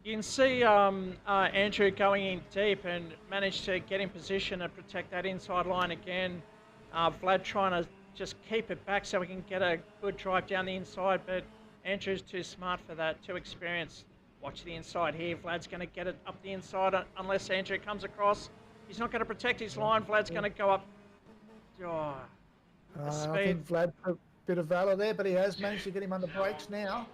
A: You can see Andrew going in deep and managed to get in position and protect that inside line again. Vlad trying to just keep it back so we can get a good drive down the inside, but Andrew's too smart for that, too experienced. Watch the inside here. Vlad's going to get it up the inside unless Andrew comes across. He's not going to protect his line. Vlad's going to go up. Oh, the speed.
B: I think Vlad put a bit of valour there, but he has managed to get him under brakes now.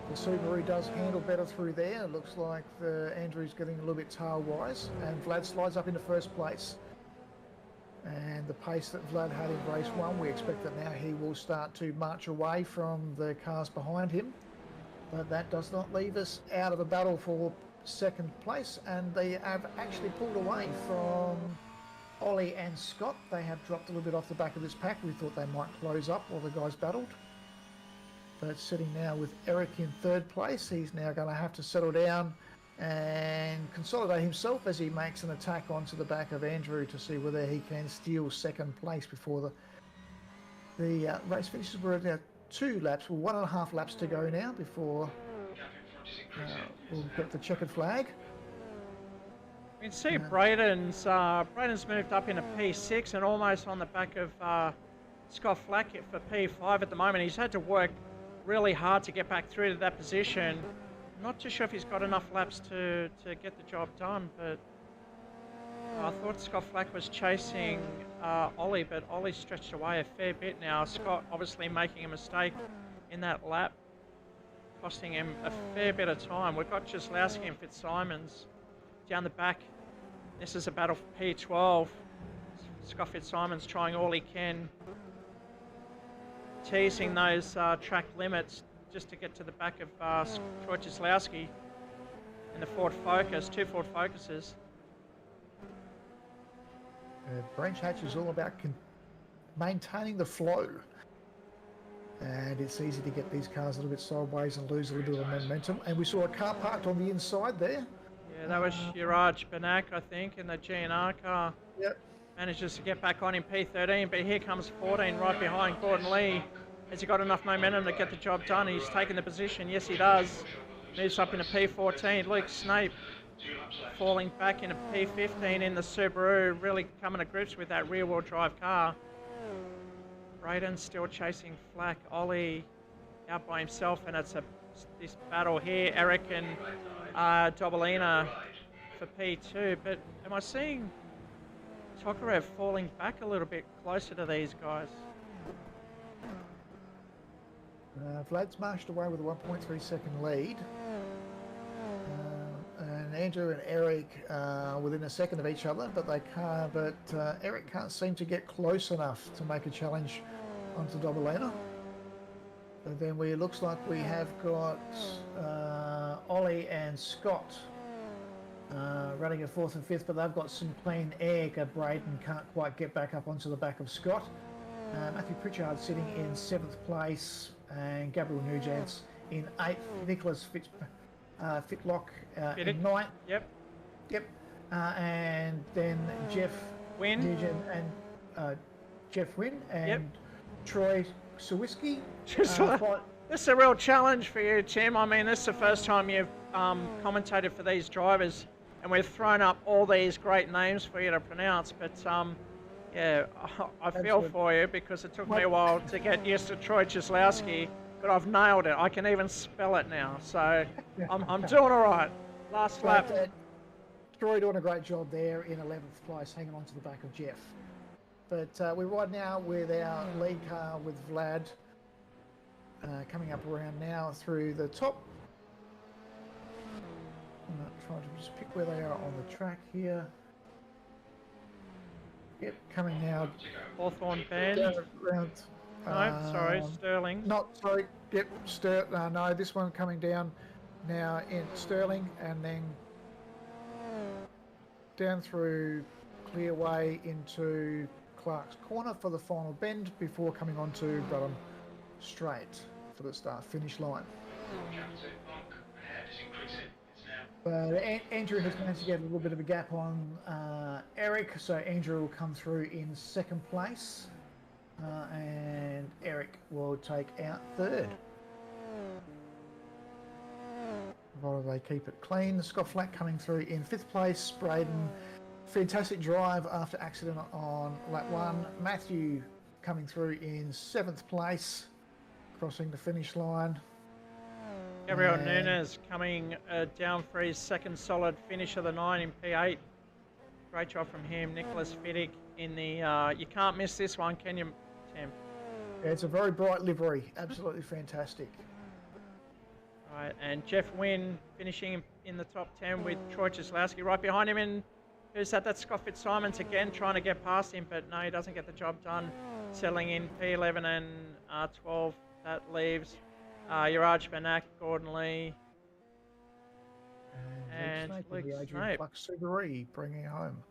B: The Subaru does handle better through there. It looks like Andrew's getting a little bit tail-wise, and Vlad slides up into first place. And the pace that Vlad had in race 1, we expect that now he will start to march away from the cars behind him. But that does not leave us out of a battle for second place, and they have actually pulled away from Ollie and Scott. They have dropped a little bit off the back of this pack. We thought they might close up while the guys battled. But sitting now with Eric in third place, he's now going to have to settle down and consolidate himself as he makes an attack onto the back of Andrew to see whether he can steal second place before the race finishes. We're at 2 laps, well, 1.5 laps to go now before we'll get the checkered flag.
A: You can see Braden's moved up into P6 and almost on the back of Scott Flack for P5 at the moment. He's had to work really hard to get back through to that position. I'm not too sure if he's got enough laps to get the job done, but I thought Scott Flack was chasing Ollie, but Ollie's stretched away a fair bit now. Scott obviously making a mistake in that lap, costing him a fair bit of time. We've got Jaslowski and Fitzsimons down the back. This is a battle for P12. Scott Fitzsimons trying all he can, teasing those track limits just to get to the back of Troy Jaslowski in the Ford Focus, 2 Ford Focuses.
B: Branch Hatch is all about maintaining the flow. And it's easy to get these cars a little bit sideways and lose a little bit of momentum. And we saw a car parked on the inside there.
A: Yeah, that was Shiraj Banak, I think, in the GNR car.
B: Yep.
A: Manages to get back on in P13, but here comes 14 right behind Gordon Lee. Has he got enough momentum to get the job done? He's taken the position. Yes, he does. Moves up into P14. Luke Snape falling back into P15 in the Subaru, really coming to grips with that rear-wheel drive car. Braden still chasing Flack. Ollie out by himself, and it's this battle here. Eric and Dobolina for P2, but am I seeing Tokarev falling back a little bit closer to these guys?
B: Vlad's marched away with a 1.3 second lead. And Andrew and Eric are within a second of each other, but they can't. But Eric can't seem to get close enough to make a challenge onto Dobolina. But then it looks like we have got Ollie and Scott running at 4th and 5th, but they've got some clean air. Braden can't quite get back up onto the back of Scott. Matthew Pritchard sitting in 7th place, and Gabriel Nugents in 8th. Nicholas Fitlock in 9th. Yep. And then Jeff
A: Wynn.
B: Nugent and Jeff Wynn and Troy Sawiski.
A: This is a real challenge for you, Tim. I mean, this is the first time you've commentated for these drivers. and we've thrown up all these great names for you to pronounce, but yeah, I feel for you because it took me a while to get used to Troy Cieslawski, but I've nailed it. I can even spell it now, so I'm doing all right. Last lap.
B: Troy doing a great job there in 11th place, hanging on to the back of Jeff. But we're right now with our lead car with Vlad coming up around now through the top. I'm trying to just pick where they are on the track here. Yep, coming now.
A: Hawthorne Bend.
B: Around,
A: No, sorry, Sterling.
B: Sorry, yep, no, this one coming down now in Sterling and then down through Clearway into Clark's Corner for the final bend before coming on to Bradham Straight for the start-finish line. But Andrew has managed to get a little bit of a gap on Eric, so Andrew will come through in second place, and Eric will take out third. Provided they keep it clean. Scott Flack coming through in fifth place. Braden, fantastic drive after accident on lap one. Matthew coming through in seventh place, crossing the finish line.
A: Gabriel Nunes coming down for his second solid finish of the 9 in P8. Great job from him. Nicholas Fiddick in the... you can't miss this one, can you, Tim?
B: Yeah, it's a very bright livery. Absolutely fantastic.
A: Right, and Jeff Wynn finishing in the top 10 with Troy Cieslawski right behind him. And who's that? That's Scott Fitzsimons again, trying to get past him, but no, he doesn't get the job done. Settling in P11 and 12. That leaves Yaraj Banak, Gordon Lee, and Luke Snape.
B: Subaru bringing it home.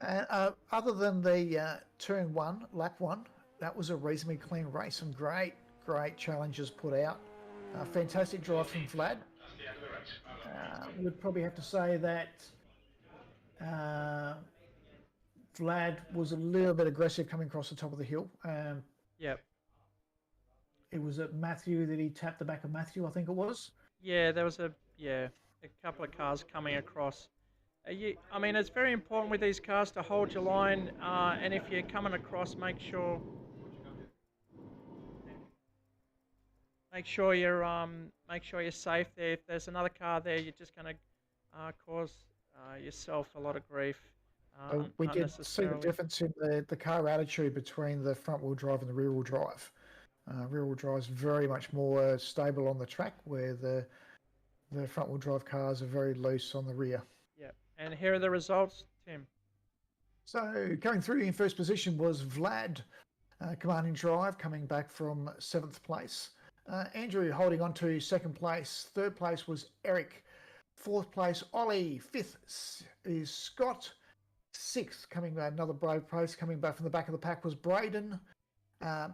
B: And other than the turn one, lap one, that was a reasonably clean race. Some great challenges put out. Fantastic drive from Vlad. We'd probably have to say that Vlad was a little bit aggressive coming across the top of the hill.
A: Yep.
B: It was at Matthew that he tapped the back of Matthew, I think it was.
A: Yeah, there was a couple of cars coming across. I mean, it's very important with these cars to hold your line, and if you're coming across, make sure you're safe there. If there's another car there, you're just going to cause yourself a lot of grief.
B: We did see the difference in the car attitude between the front-wheel drive and the rear-wheel drive. Rear-wheel drive is very much more stable on the track, where the front-wheel drive cars are very loose on the rear.
A: Yeah, and here are the results, Tim.
B: So coming through in first position was Vlad, commanding drive, coming back from 7th place. Andrew holding on to 2nd place. 3rd place was Eric. 4th place, Ollie. 5th is Scott. 6th, coming back, another brave place, coming back from the back of the pack was Braden.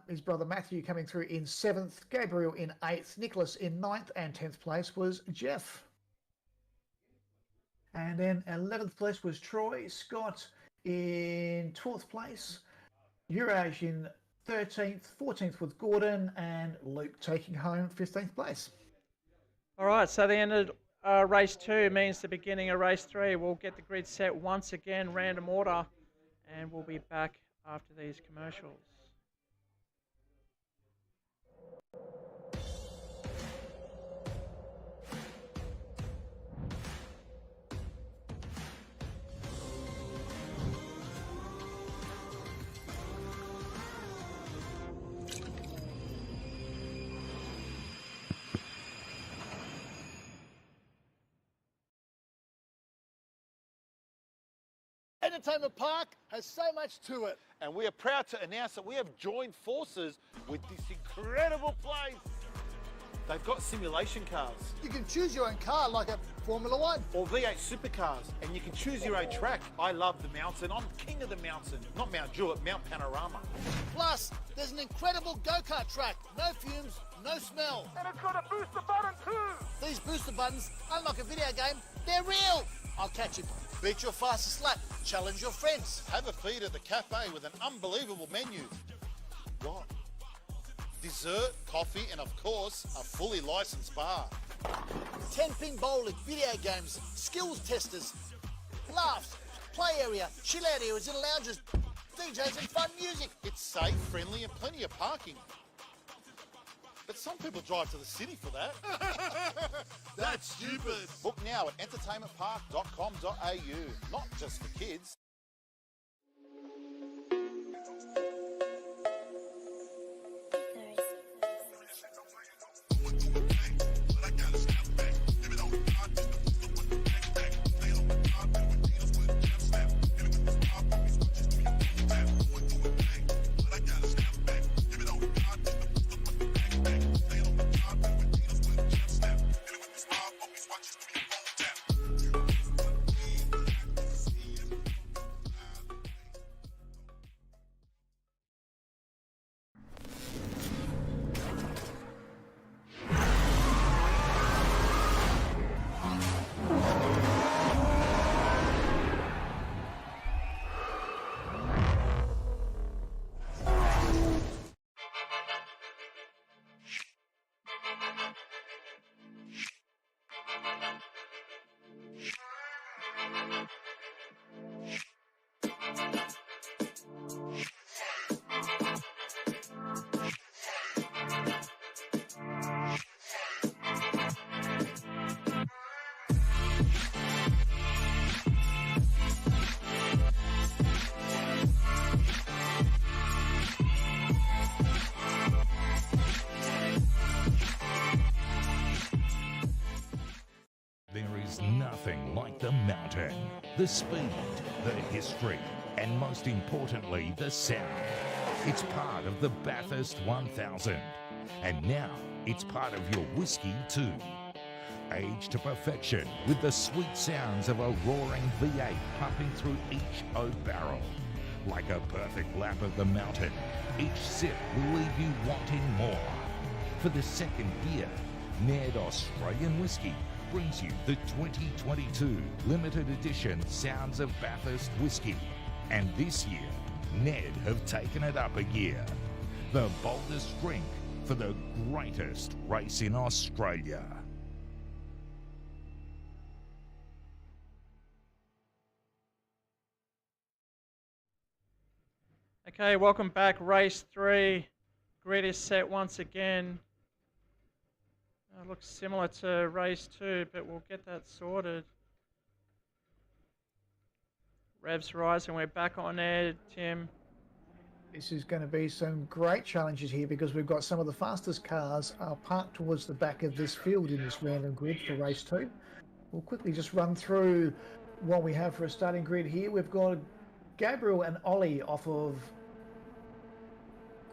B: His brother Matthew coming through in 7th. Gabriel in 8th. Nicholas in 9th. And 10th place was Jeff. And then 11th place was Troy. Scott in 12th place. Uraj in 13th. 14th with Gordon. And Luke taking home 15th place.
A: All right, so the end of race 2 means the beginning of race 3. We'll get the grid set once again, random order, and we'll be back after these commercials.
D: Entertainment Park has so much to it.
C: And we are proud to announce that we have joined forces with this incredible place. They've got simulation cars.
D: You can choose your own car like a Formula One.
C: Or V8 supercars, and you can choose your own track. I love the mountain. I'm king of the mountain. Not Mount Jewett, Mount Panorama.
D: Plus, there's an incredible go-kart track. No fumes, no smell.
H: And it's got a booster button too.
D: These booster buttons, unlike a video game, they're real. I'll catch you. Beat your fastest lap. Challenge your friends.
C: Have a feed at the cafe with an unbelievable menu. What? dessert, coffee, and of course, a fully licensed bar.
D: 10-pin bowling, video games, skills testers, laughs, play area, chill out areas and lounges, DJs and fun music.
C: It's safe, friendly, and plenty of parking. But some people drive to the city for that.
D: That's stupid.
C: Book now at entertainmentpark.com.au. Not just for kids.
I: Nothing like the mountain, the speed, the history, and most importantly, the sound. It's part of the Bathurst 1000, and now it's part of your whiskey too. Aged to perfection with the sweet sounds of a roaring V8 pumping through each oak barrel. Like a perfect lap of the mountain, each sip will leave you wanting more. For the second year, Ned Australian Whiskey brings you the 2022 limited edition Sounds of Bathurst Whiskey. And this year, Ned have taken it up a gear. The boldest drink for the greatest race in Australia.
A: Okay, welcome back. Race 3. Grid is set once again. Looks similar to race 2, but we'll get that sorted. Revs rising, we're back on air, Tim.
B: This is going to be some great challenges here because we've got some of the fastest cars parked towards the back of this field in this random grid for race 2. We'll quickly just run through what we have for a starting grid here. We've got Gabriel and Ollie off of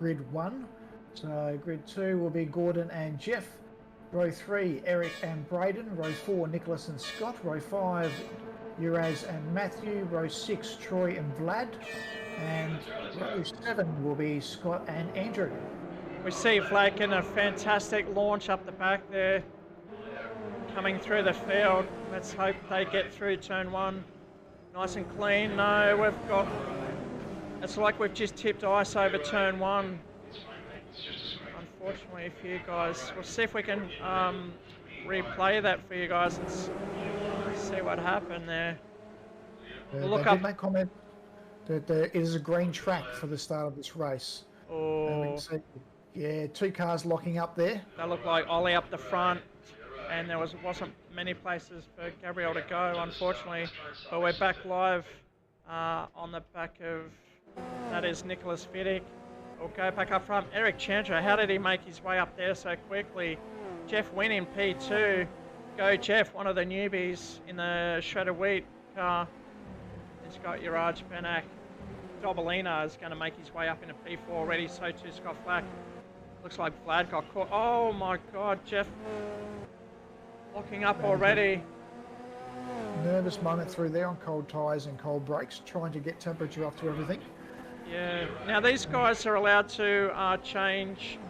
B: grid 1. So grid 2 will be Gordon and Jeff. Row 3, Eric and Braden. Row 4, Nicholas and Scott. Row 5, Uraz and Matthew. Row 6, Troy and Vlad. And row 7 will be Scott and Andrew.
A: We see Vlad getting a fantastic launch up the back there, coming through the field. Let's hope they get through turn 1 nice and clean. No, we've got, it's like we've just tipped ice over turn 1. Unfortunately for you guys. We'll see if we can replay that for you guys and see what happened there. We'll look up.
B: Make comment that it is a green track for the start of this race.
A: Oh,
B: see, yeah, 2 cars locking up there.
A: That looked like Ollie up the front, and there wasn't many places for Gabriel to go, unfortunately. But we're back live on the back of, that is Nicholas Fiddick. We'll go back up front. Eric Chandra, how did he make his way up there so quickly? Jeff Wynn in P2. Go Jeff, one of the newbies in the shredded wheat car. It's got Uraj Benak. Dobalina is going to make his way up into P4 already, so too Scott Flack. Looks like Vlad got caught. Oh my God, Jeff locking up already.
B: Nervous moment through there on cold tyres and cold brakes, trying to get temperature up to everything.
A: Yeah, now these guys are allowed to change.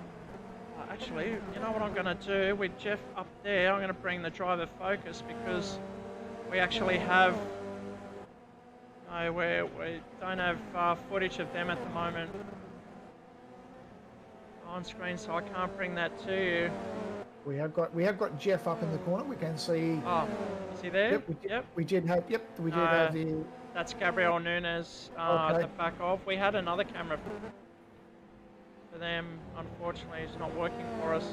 A: Actually, you know what I'm going to do with Jeff up there? I'm going to bring the driver focus because we actually have, no, we don't have footage of them at the moment. on screen, so I can't bring that to you.
B: We have got Jeff up in the corner. We can see.
A: Oh, is he there?
B: Yep, we did have the.
A: That's Gabriel Nunes at the back of. We had another camera for them. Unfortunately, it's not working for us.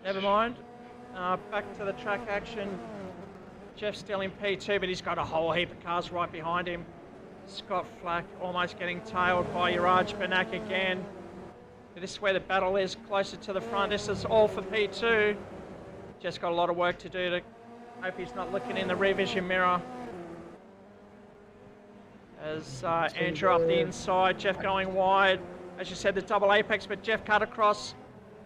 A: Never mind. Back to the track action. Jeff's still in P2, but he's got a whole heap of cars right behind him. Scott Flack almost getting tailed by Uraj Banak again. This is where the battle is, closer to the front. This is all for P2. Just got a lot of work to do to hope he's not looking in the rear vision mirror. As Andrew up the inside, Jeff going wide. As you said, the double apex, but Jeff cut across.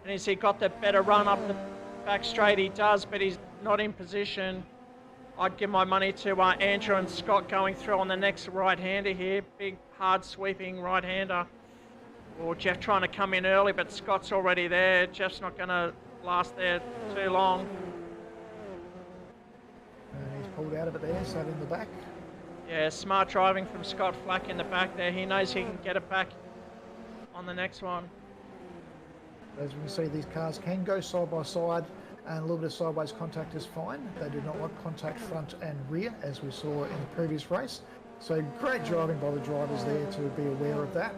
A: And has he got the better run up the back straight? He does, but he's not in position. I'd give my money to Andrew and Scott going through on the next right-hander here. Big, hard sweeping right-hander. Or Jeff trying to come in early, but Scott's already there. Jeff's not going to last there too long.
B: And he's pulled out of it there, sat in the back.
A: Yeah, smart driving from Scott Flack in the back there. He knows he can get it back on the next one.
B: As we can see, these cars can go side by side, and a little bit of sideways contact is fine. They do not want contact front and rear, as we saw in the previous race. So great driving by the drivers there to be aware of that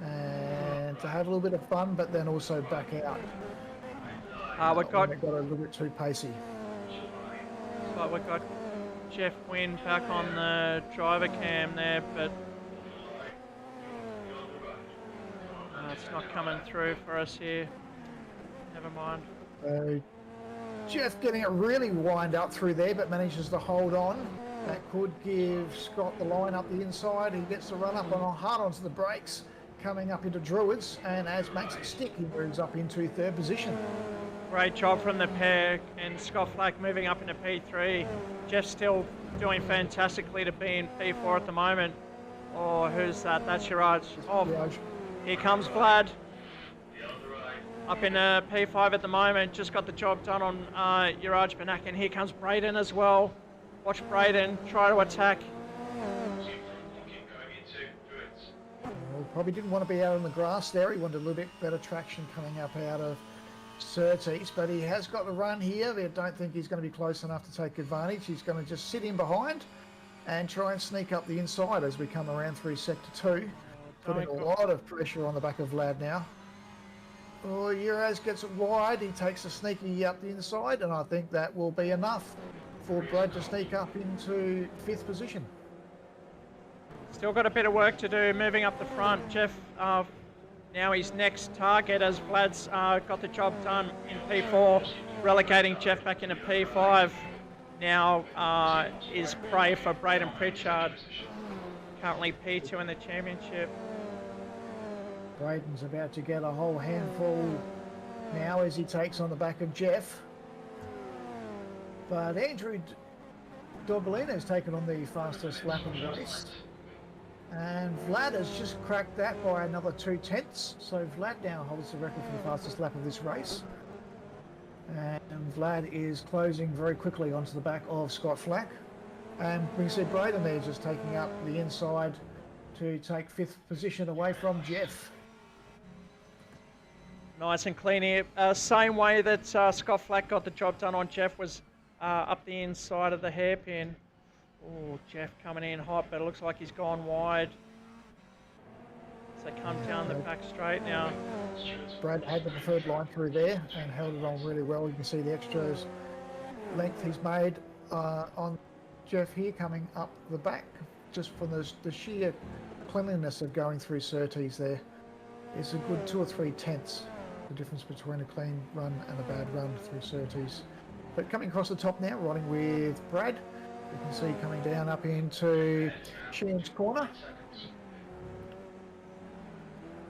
B: and to have a little bit of fun, but then also back out.
A: We've got
B: a little bit too pacey.
A: So we've got Jeff Wynn back on the driver cam there, but it's not coming through for us here. Never mind.
B: Jeff getting it really wind up through there, but manages to hold on. That could give Scott the line up the inside. He gets the run up on hard onto the brakes, coming up into Druids, and as makes it stick, he moves up into third position.
A: Great job from the pair, and Scott Flack moving up into P3. Jeff's still doing fantastically to be in P4 at the moment. Oh, who's that? That's Uraj. Oh, here comes Vlad. Up in P5 at the moment, just got the job done on Uraj Banak, and here comes Braden as well. Watch Braden try to attack.
B: Well, probably didn't want to be out on the grass there. He wanted a little bit better traction coming up out of Surtees, but he has got the run here. I don't think he's going to be close enough to take advantage. He's going to just sit in behind and try and sneak up the inside as we come around through sector 2. Putting a lot of pressure on the back of Vlad now. Oh, Uraz gets it wide. He takes a sneaky up the inside, and I think that will be enough for Brad to sneak up into 5th position.
A: Still got a bit of work to do moving up the front. Jeff, now his next target as Vlad's got the job done in P4, relegating Jeff back into P5. Now is prey for Braden Pritchard, currently P2 in the championship.
B: Braden's about to get a whole handful now as he takes on the back of Jeff. But Andrew Dobalina has taken on the fastest lap of the race. And Vlad has just cracked that by another 2/10. So Vlad now holds the record for the fastest lap of this race. And Vlad is closing very quickly onto the back of Scott Flack. And we see Braden there just taking up the inside to take 5th position away from Jeff.
A: Nice and clean here. Same way that Scott Flack got the job done on Jeff was up the inside of the hairpin. Oh, Jeff coming in hot, but it looks like he's gone wide. So they come down the back straight now.
B: Brad had the preferred line through there and held it on really well. You can see the extra length he's made on Jeff here coming up the back, just from the sheer cleanliness of going through Surtees there. It's a good 2 or 3 tenths, the difference between a clean run and a bad run through Surtees. But coming across the top now, riding with Brad, you can see coming down up into Sheehan's corner.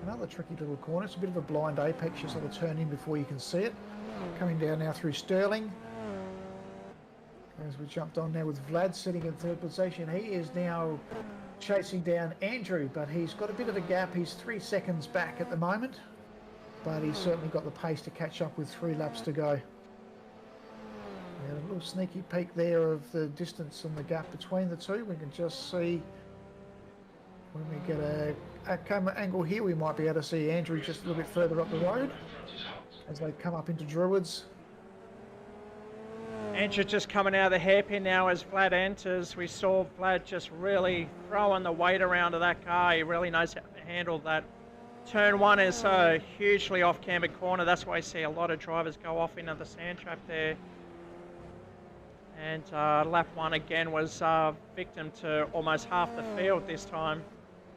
B: Another tricky little corner. It's a bit of a blind apex. You sort of turn in before you can see it. Coming down now through Sterling. As we jumped on now with Vlad sitting in 3rd position. He is now chasing down Andrew, but he's got a bit of a gap. He's 3 seconds back at the moment, but he's certainly got the pace to catch up with 3 laps to go. We had a little sneaky peek there of the distance and the gap between the two. We can just see when we get a camera angle here, we might be able to see Andrew just a little bit further up the road as they come up into Druids.
A: Andrew just coming out of the hairpin now as Vlad enters. We saw Vlad just really throwing the weight around of that car. He really knows how to handle that. Turn 1 is a hugely off-cambered corner. That's why you see a lot of drivers go off into the sand trap there. And lap 1 again was victim to almost half the field this time.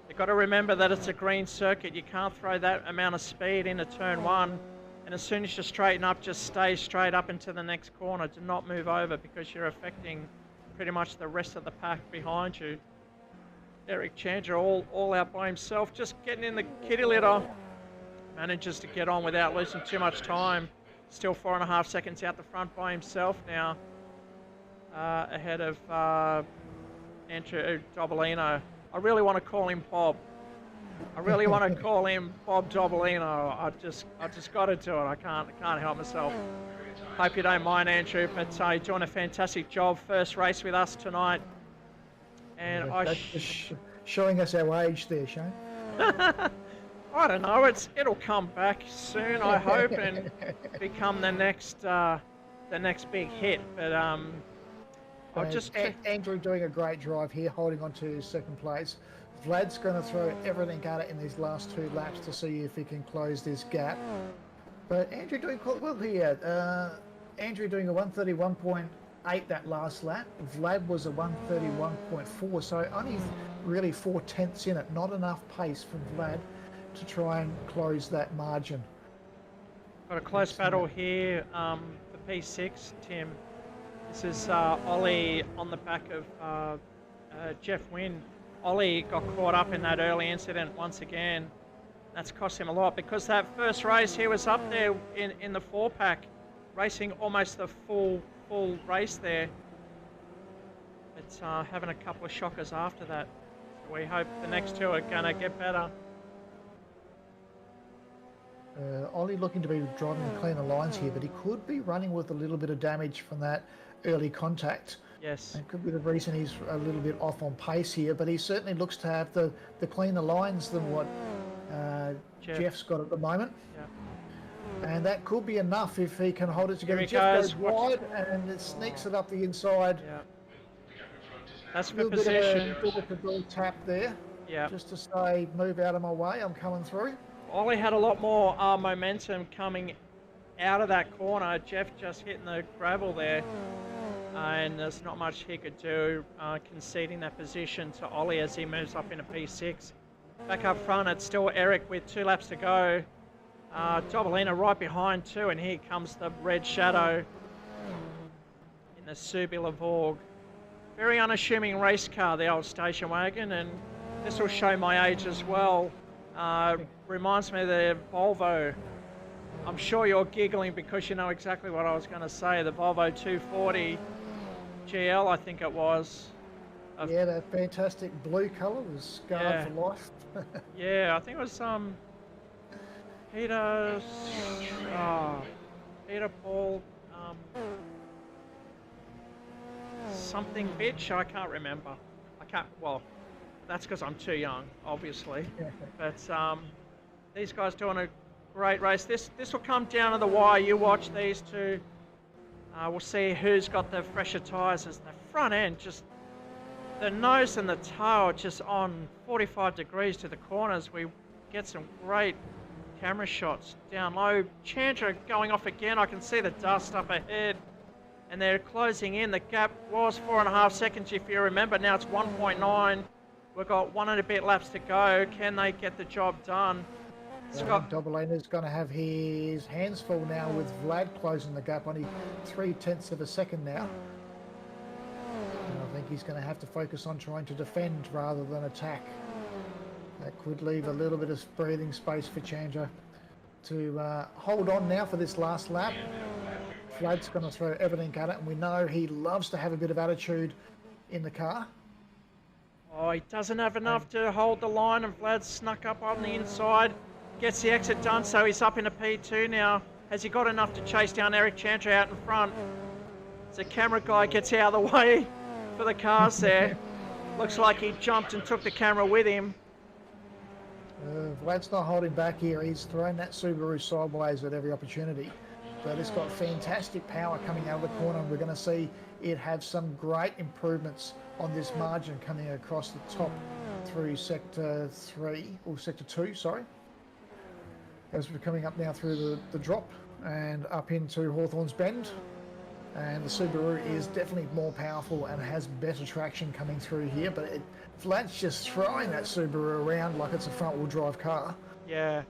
A: You've got to remember that it's a green circuit. You can't throw that amount of speed into turn 1. And as soon as you straighten up, just stay straight up into the next corner. Do not move over because you're affecting pretty much the rest of the pack behind you. Eric Chandler all out by himself, just getting in the kitty litter. Manages to get on without losing too much time. Still 4.5 seconds out the front by himself now. Ahead of Andrew Dobolino. I really want to call him Bob. I really want to call him Bob Dobolino. I just got to do it. I can't help myself. Hope you don't mind, Andrew, but you're doing a fantastic job. First race with us tonight. And
B: That's just showing us our age there, Shane.
A: I don't know. It'll come back soon, I hope, and become the next big hit. But I'll just
B: Andrew doing a great drive here, holding on to second place. Vlad's going to throw everything at it in these last 2 laps to see if he can close this gap. But Andrew doing quite well here. Andrew doing a 131.8 that last lap. Vlad was a 131.4, so only really 4/10 in it. Not enough pace from Vlad to try and close that margin.
A: Got a close battle here for P6, Tim. This is Ollie on the back of Jeff Wynn. Ollie got caught up in that early incident once again. That's cost him a lot because that first race he was up there in the 4-pack, racing almost the full race there. It's having a couple of shockers after that. So we hope the next 2 are going to get better.
B: Ollie looking to be driving cleaner lines here, but he could be running with a little bit of damage from that early contact.
A: Yes.
B: It could be the reason he's a little bit off on pace here, but he certainly looks to have the cleaner lines than what Jeff's got at the moment.
A: Yeah.
B: And that could be enough if he can hold it together.
A: Here he
B: Jeff
A: goes.
B: goes wide and it sneaks it up the inside.
A: Yeah. That's
B: A
A: for
B: little
A: position.
B: bit of a tap there.
A: Yeah.
B: Just to say, move out of my way, I'm coming through.
A: Ollie had a lot more momentum coming out of that corner. Jeff just hitting the gravel there. And there's not much he could do, conceding that position to Ollie as he moves up into P6. Back up front, it's still Eric with 2 laps to go. Dobolino right behind too, and here comes the red shadow in the Subi Vorg. Very unassuming race car, the old station wagon, and this will show my age as well. Reminds me of the Volvo. I'm sure you're giggling because you know exactly what I was going to say. The Volvo 240 GL, I think it was.
B: Yeah, that fantastic blue colour was scarred for life.
A: Yeah, I think it was Peter Paul something bitch. I can't remember. Well, that's because I'm too young, obviously. But these guys doing a great race. This will come down to the wire. You watch these 2. We'll see who's got the fresher tyres. As the front end, just the nose and the tail just on 45 degrees to the corners. We get some great camera shots down low. Chandra going off again. I can see the dust up ahead. And they're closing in. The gap was 4.5 seconds, if you remember. Now it's 1.9. We've got 1 and a bit laps to go. Can they get the job done?
B: Dobolino's going to have his hands full now with Vlad closing the gap, only 0.3 of a second now. And I think he's going to have to focus on trying to defend rather than attack. That could leave a little bit of breathing space for Chandra to hold on now for this last lap. Vlad's going to throw everything at it, and we know he loves to have a bit of attitude in the car.
A: Oh, he doesn't have enough to hold the line, and Vlad snuck up on the inside. Gets the exit done, so he's up into P2 now. Has he got enough to chase down Eric Chandra out in front? As the camera guy gets out of the way for the cars there. Looks like he jumped and took the camera with him.
B: Vlad's not holding back here. He's thrown that Subaru sideways at every opportunity. But it's got fantastic power coming out of the corner. We're going to see it have some great improvements on this margin coming across the top through Sector 3, or Sector 2, sorry. As we're coming up now through the drop and up into Hawthorns Bend. And the Subaru is definitely more powerful and has better traction coming through here, but Vlad's just throwing that Subaru around like it's a front-wheel drive car.
A: Yeah.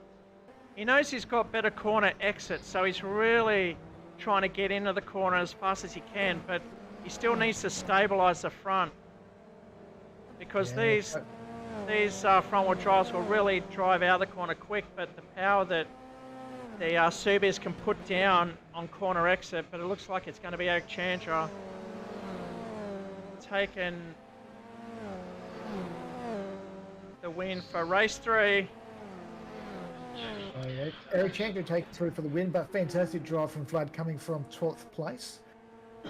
A: He knows he's got better corner exit, so he's really trying to get into the corner as fast as he can, but he still needs to stabilise the front, because these front-wheel drives will really drive out the corner quick, but the power that the Subies can put down on corner exit, but it looks like it's going to be Eric Chandra taking the win for race 3.
B: Oh, yeah. Eric Chandra taking through for the win, but fantastic drive from Vlad coming from 12th place.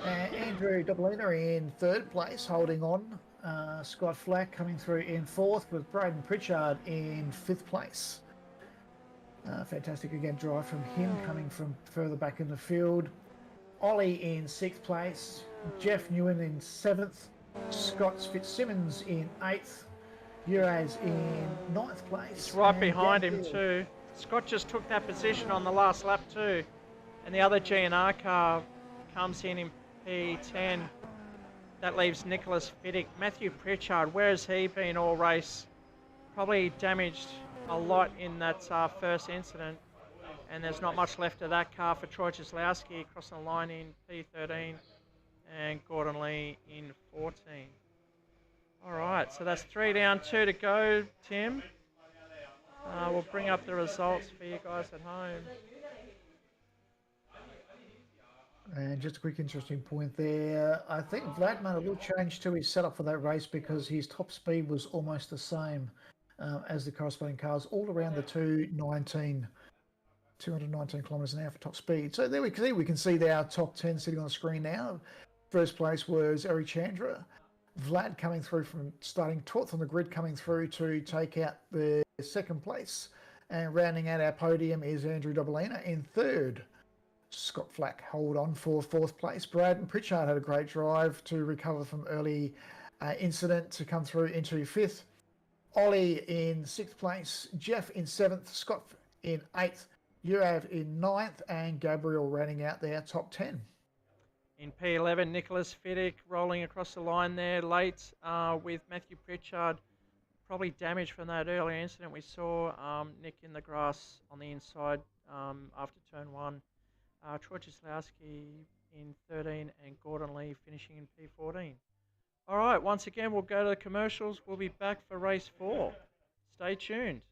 B: Andrew Dobalina in 3rd place, holding on. Scott Flack coming through in 4th, with Braden Pritchard in 5th place. Fantastic again drive from him coming from further back in the field. Ollie in 6th place, Jeff Newen in 7th, Scott Fitzsimmons in 8th, Uraz in 9th place.
A: It's right behind him too. Scott just took that position on the last lap too. And the other GNR car comes in P10. That leaves Nicholas Fiddick. Matthew Pritchard, where has he been all race? Probably damaged a lot in that first incident, and there's not much left of that car for Troy Kozlowski crossing the line in P13 and Gordon Lee in 14. All right, so that's 3 down, 2 to go, Tim. We'll bring up the results for you guys at home.
B: And just a quick interesting point there. I think Vlad made a little change to his setup for that race because his top speed was almost the same as the corresponding cars, all around the 219 kilometres an hour for top speed. So there we can see our top 10 sitting on the screen now. First place was Eric Chandra. Vlad coming through from starting 12th on the grid, coming through to take out the 2nd place. And rounding out our podium is Andrew Dobalina in 3rd. Scott Flack hold on for 4th place. Braden Pritchard had a great drive to recover from early incident to come through into 5th. Ollie in 6th place, Jeff in 7th, Scott in 8th, Urav in 9th, and Gabriel rounding out their top 10.
A: In P11, Nicholas Fiddick rolling across the line there late with Matthew Pritchard. Probably damaged from that earlier incident we saw. Nick in the grass on the inside after turn 1. Troy Kozlowski in 13 and Gordon Lee finishing in P14. All right, once again, we'll go to the commercials. We'll be back for race 4. Stay tuned.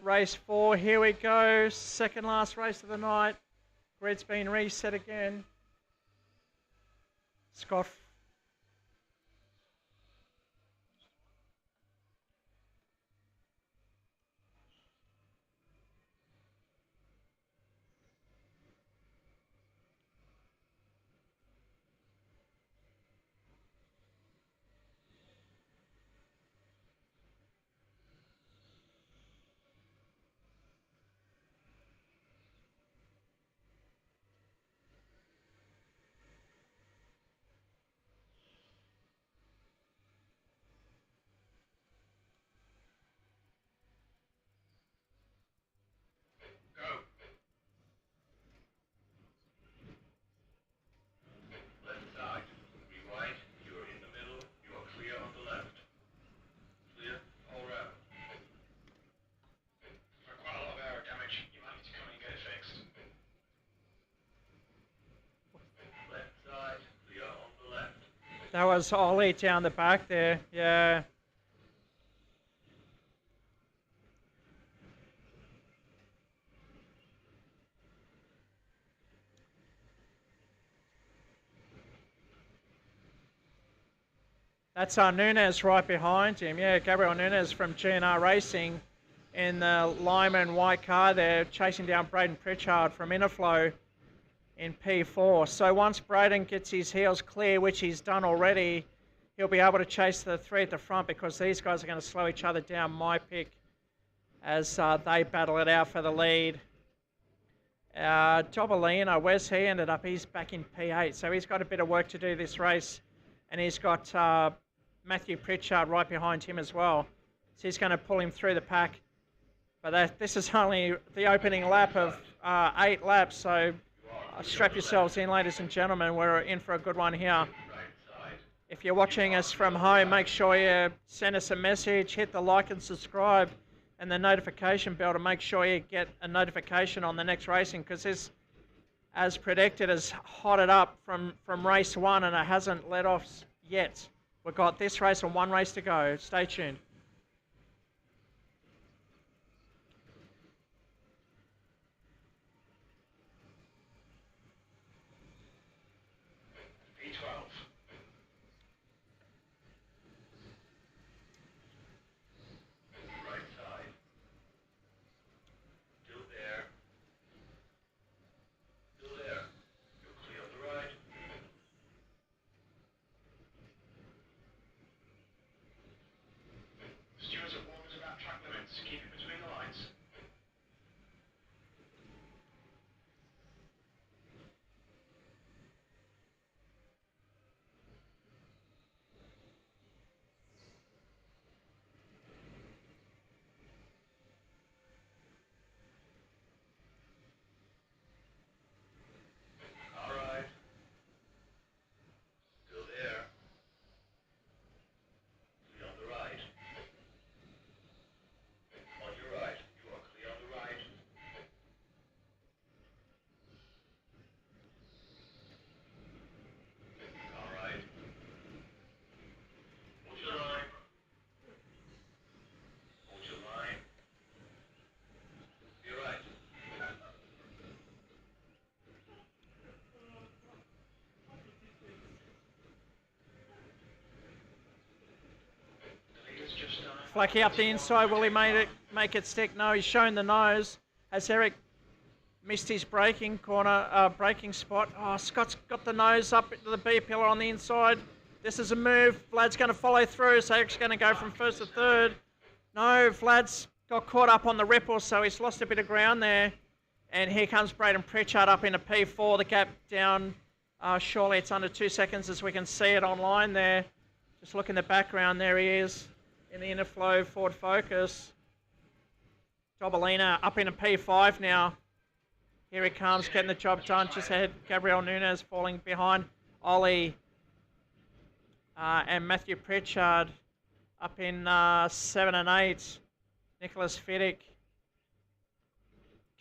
A: Race 4, here we go. Second last race of the night. Grid's been reset again. Scott. That was Ollie down the back there, yeah. That's Nunez right behind him. Yeah, Gabriel Nunez from GNR Racing in the Lyman white car there, chasing down Braden Pritchard from Interflow in P4. So once Braden gets his heels clear, which he's done already, he'll be able to chase the three at the front because these guys are going to slow each other down, my pick, as they battle it out for the lead. Dobalina, where's he ended up? He's back in P8, so he's got a bit of work to do this race. And he's got Matthew Pritchard right behind him as well. So he's going to pull him through the pack. But this is only the opening lap of 8 laps, so strap yourselves in, ladies and gentlemen. We're in for a good one here. If you're watching us from home, make sure you send us a message, hit the like and subscribe and the notification bell to make sure you get a notification on the next racing, because this, as predicted, has hotted up from race 1 and it hasn't let off yet. We've got this race and one race to go. Stay tuned. Flacky up the inside. Will he make it stick? No, he's shown the nose. Has Eric missed his braking spot? Oh, Scott's got the nose up to the B pillar on the inside. This is a move. Vlad's going to follow through, so Eric's going to go from first to third. No, Vlad's got caught up on the ripple, so he's lost a bit of ground there. And here comes Braden Pritchard up into P4. The gap down, surely it's under 2 seconds as we can see it online there. Just look in the background, there he is in the Interflow Ford Focus. Dobalina up into P5 now. Here he comes, getting the job done. Just ahead, Gabriel Nunez falling behind Ollie. And Matthew Pritchard up in 7 and 8. Nicholas Fiddick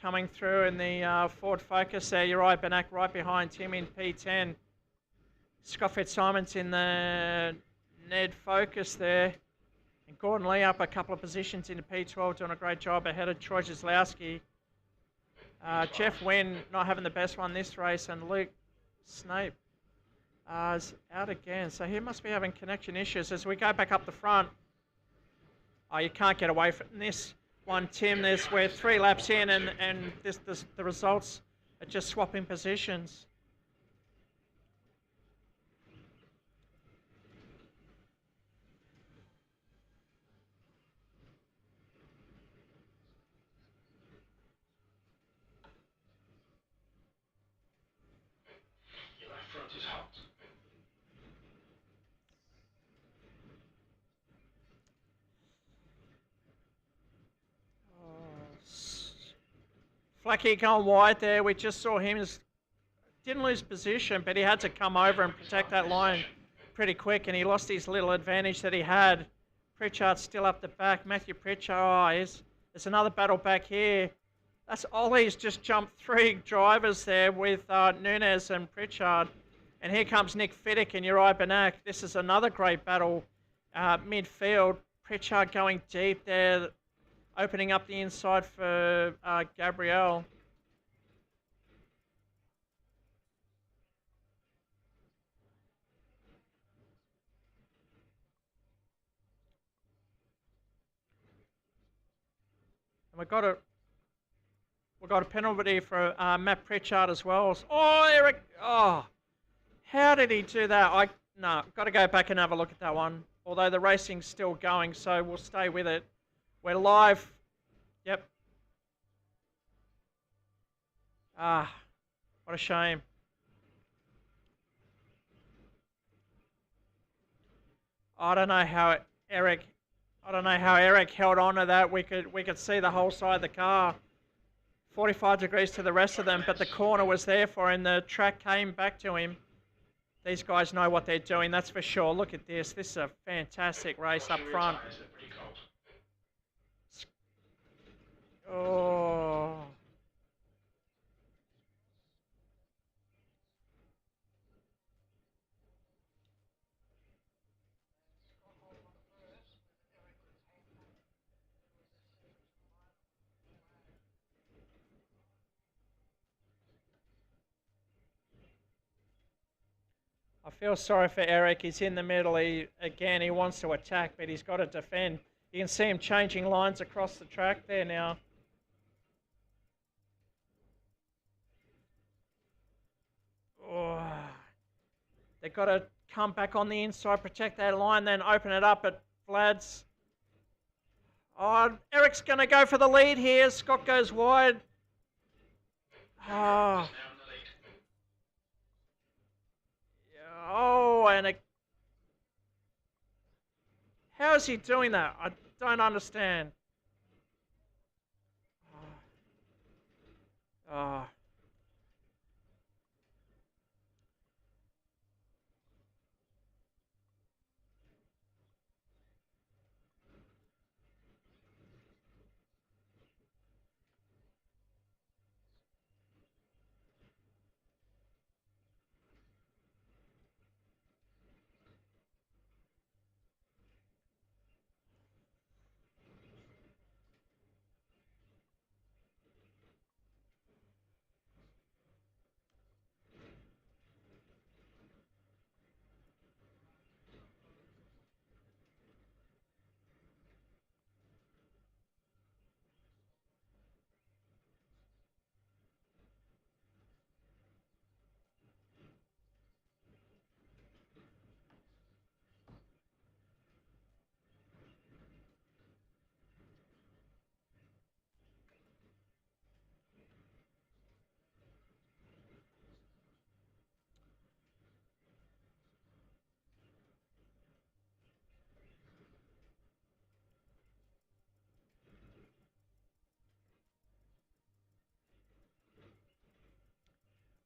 A: coming through in the Ford Focus there. Uri Benak right behind him in P10. Scott Fitzsimons in the Ned Focus there. And Gordon Lee up a couple of positions into P12, doing a great job ahead of Troy Jaslowski. Jeff Wynn not having the best one this race, and Luke Snape is out again. So he must be having connection issues as we go back up the front. Oh, you can't get away from this one, Tim. We're 3 laps in, and the results are just swapping positions. Flacky going wide there. We just saw him. Didn't lose position, but he had to come over and protect that line pretty quick, and he lost his little advantage that he had. Pritchard's still up the back. Matthew Pritchard, there's another battle back here. That's Ollie's just jumped 3 drivers there with Nunez and Pritchard. And here comes Nick Fiddick and Uri Benak. This is another great battle midfield. Pritchard going deep there, opening up the inside for Gabrielle. And we've got a penalty for Matt Pritchard as well. Oh, Eric! Oh, how did he do that? No, got to go back and have a look at that one. Although the racing's still going, so we'll stay with it. We're live. Yep. What a shame. I don't know how Eric held on to that. We could see the whole side of the car. 45 degrees to the rest of them, but the corner was there for him. The track came back to him. These guys know what they're doing, that's for sure. Look at this. This is a fantastic race up front. Oh. I feel sorry for Eric. He's in the middle. He wants to attack, but he's got to defend. You can see him changing lines across the track there now. Oh. They've got to come back on the inside, protect that line, then open it up at Vlad's. Oh, Eric's going to go for the lead here. Scott goes wide. Oh. Oh, and how is he doing that? I don't understand. Oh.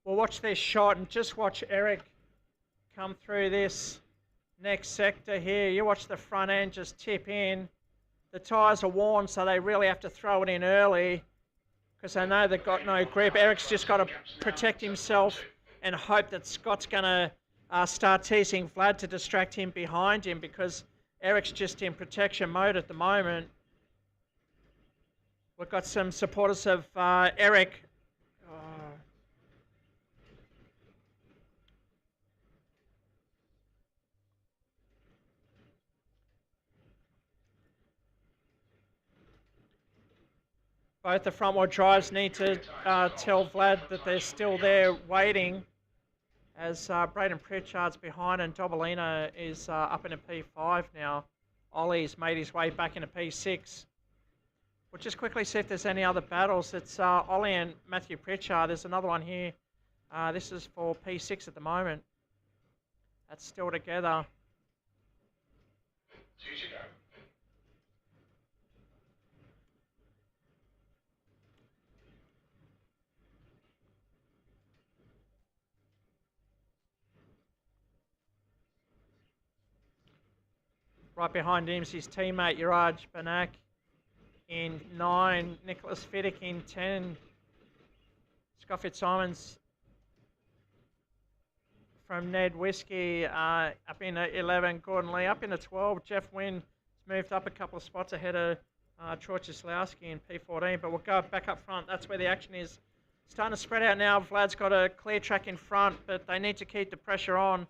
A: Well, watch this shot and just watch Eric come through this next sector here. You watch the front end just tip in. The tyres are worn, so they really have to throw it in early because they know they've got no grip. Eric's just got to protect himself and hope that Scott's going to start teasing Vlad to distract him behind him because Eric's just in protection mode at the moment. We've got some supporters of Eric. Both the front wheel drives need to tell Vlad that they're still there waiting as Braden Pritchard's behind and Dobolina is up into P5 now. Ollie's made his way back into P6. We'll just quickly see if there's any other battles. It's Ollie and Matthew Pritchard. There's another one here. This is for P6 at the moment. That's still together. Right behind him is his teammate, Uraj Banak in 9, Nicholas Fiddick in 10, Scott Fitzsimons from Ned Whiskey up in 11, Gordon Lee up in 12, Jeff Wynn has moved up a couple of spots ahead of Troy Chislowski in P14, but we'll go back up front. That's where the action is. Starting to spread out now. Vlad's got a clear track in front, but they need to keep the pressure on.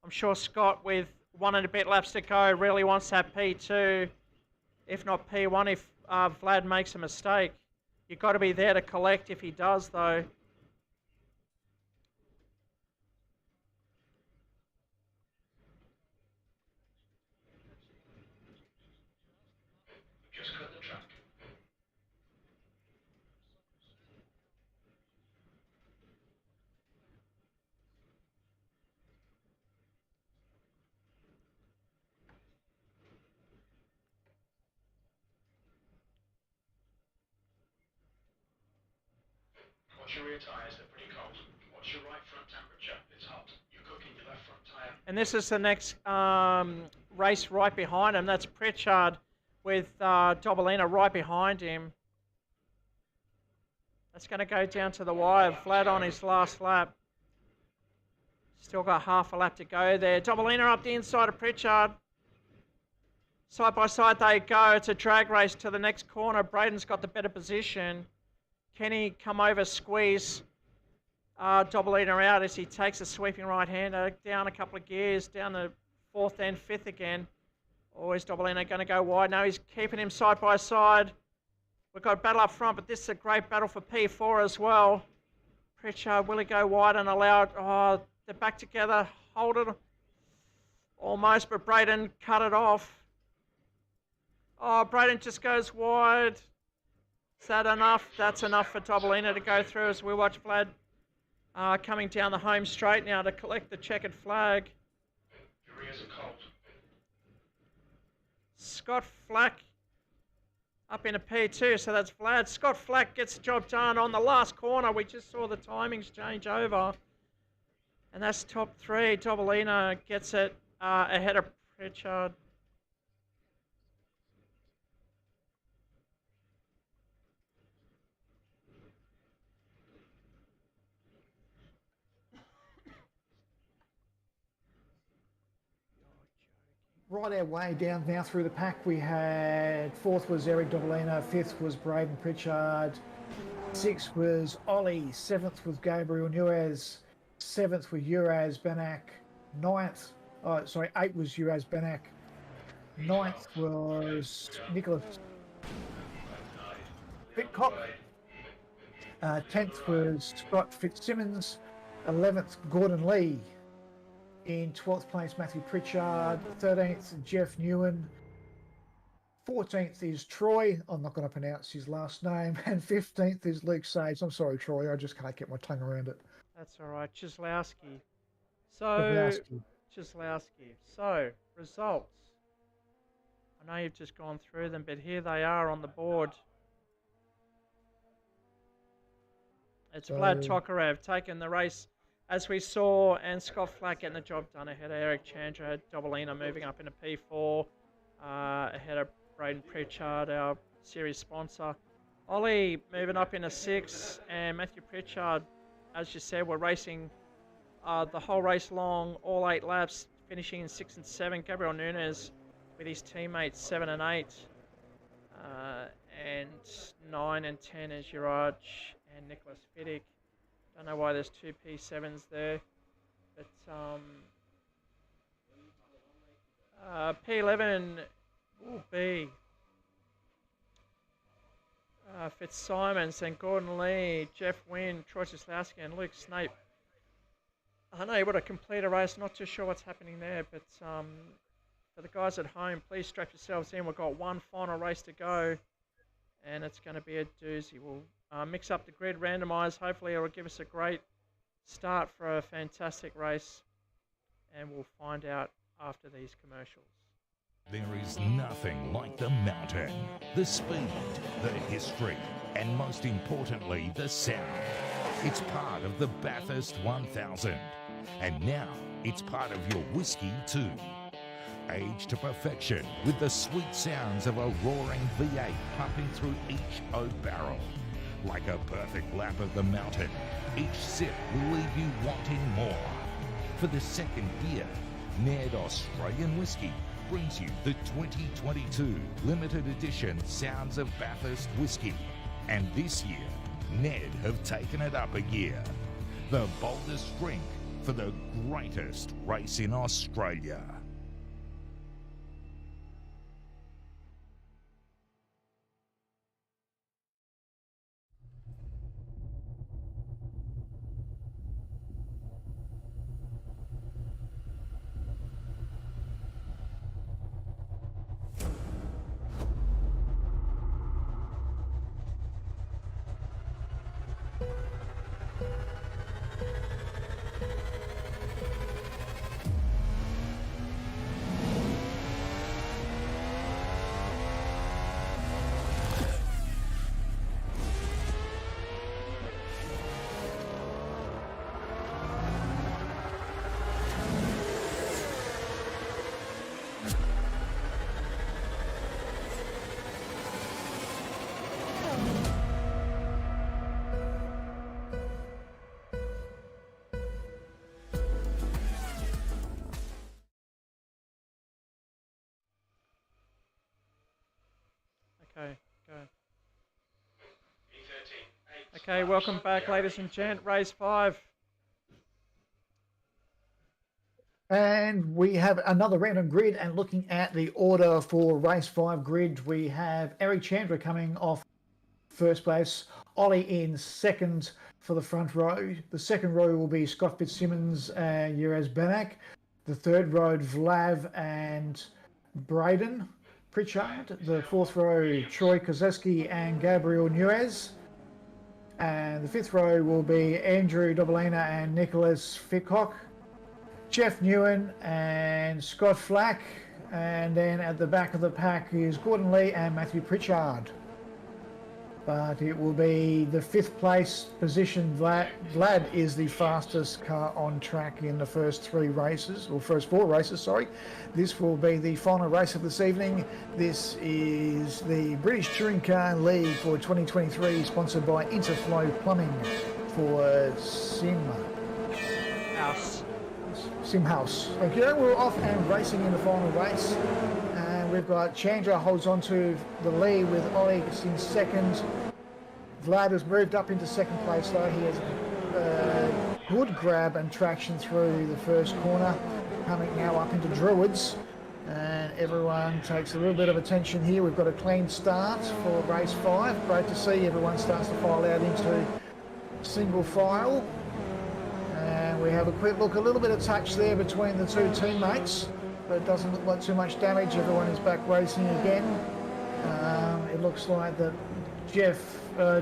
A: I'm sure Scott, with 1 and a bit laps to go, really wants that P2, if not P1, if Vlad makes a mistake. You've got to be there to collect if he does, though.
J: Watch your rear tyres, they're pretty cold. Watch your right front temperature, it's hot. You're cooking your left front tyre.
A: And this is the next race right behind him. That's Pritchard with Dobolina right behind him. That's going to go down to the wire. Vlad on his last lap. Still got half a lap to go there. Dobolina up the inside of Pritchard. Side by side they go. It's a drag race to the next corner. Braden's got the better position. Kenny come over, squeeze Dobolina out as he takes a sweeping right-hander down a couple of gears, down the 4th and 5th again. Always Dobolina going to go wide. No, he's keeping him side by side. We've got a battle up front, but this is a great battle for P4 as well. Pritchard, will he go wide and allow it? Oh, they're back together. Hold it almost, but Braden cut it off. Oh, Braden just goes wide. Is that enough? That's enough for Dobolina to go through as we watch Vlad coming down the home straight now to collect the checkered flag.
J: Your ears are cold.
A: Scott Flack up in a P2, so that's Vlad. Scott Flack gets the job done on the last corner. We just saw the timings change over. And that's top 3. Dobolina gets it ahead of Pritchard.
B: Right our way down now through the pack, we had 4th was Eric Dobolina, 5th was Braden Pritchard, 6th was Ollie, 7th was Gabriel Nuez, 7th was Uraz Banak, 8th was Uraz Banak, 9th was Nicholas Fitcock, 10th was Scott Fitzsimmons, 11th Gordon Lee. In 12th place, Matthew Pritchard. 13th, Jeff Newen. 14th is Troy. I'm not going to pronounce his last name. And 15th is Luke Saves. I'm sorry, Troy. I just can't get my tongue around it.
A: That's all right. Chislowski. Chislowski. So, results. I know you've just gone through them, but here they are on the board. It's Vlad Tokarev taking the race as we saw, and Scott Flack getting the job done ahead of Eric Chandra. Dobalina moving up into P4 ahead of Braden Pritchard, our series sponsor. Ollie moving up into 6, and Matthew Pritchard, as you said, we're racing the whole race long, all 8 laps, finishing in 6 and 7. Gabriel Nunes with his teammates 7 and 8, and 9 and 10 is Uraj and Nicholas Fiddick. Don't know why there's 2 P7s there, but P11 will be Fitzsimons and Gordon Lee, Jeff Wynn, Troy Cislowski and Luke Snape. Unable to complete a race, not too sure what's happening there, but for the guys at home, please strap yourselves in. We've got one final race to go, and it's going to be a doozy. We'll mix up the grid, randomise. Hopefully it will give us a great start for a fantastic race, and we'll find out after these commercials.
I: There is nothing like the mountain, the speed, the history, and most importantly, the sound. It's part of the Bathurst 1000, and now it's part of your whiskey too. Aged to perfection with the sweet sounds of a roaring V8 pumping through each oak barrel. Like a perfect lap of the mountain, each sip will leave you wanting more. For the second year, Ned Australian Whiskey brings you the 2022 limited edition Sounds of Bathurst Whiskey. And this year, Ned have taken it up a gear. The boldest drink for the greatest race in Australia.
A: Okay, welcome back, ladies and gent. Race 5.
B: And we have another random grid, and looking at the order for race 5 grid, we have Eric Chandra coming off first place, Ollie in second for the front row. The second row will be Scott Fitzsimmons and Uraz Benak. The third row, Vlav and Braden Pritchard. The fourth row, Troy Kozeski and Gabriel Nuez. And the fifth row will be Andrew Dobalina and Nicholas Fickock, Jeff Newen and Scott Flack, and then at the back of the pack is Gordon Lee and Matthew Pritchard. But it will be the fifth place position. Vlad is the fastest car on track in the first 3 races, or first 4 races, sorry. This will be the final race of this evening. This is the British Touring Car League for 2023, sponsored by Interflow Plumbing for SimHaus. Okay, we're off and racing in the final race. And we've got Chandra holds on to the lead with Ollie in second. Vlad has moved up into second place though. He has good grab and traction through the first corner, coming now up into Druids. And everyone takes a little bit of attention here. We've got a clean start for race 5. Great to see everyone starts to file out into single file. And we have a quick look, a little bit of touch there between the 2 teammates, but it doesn't look like too much damage. Everyone is back racing again. It looks like that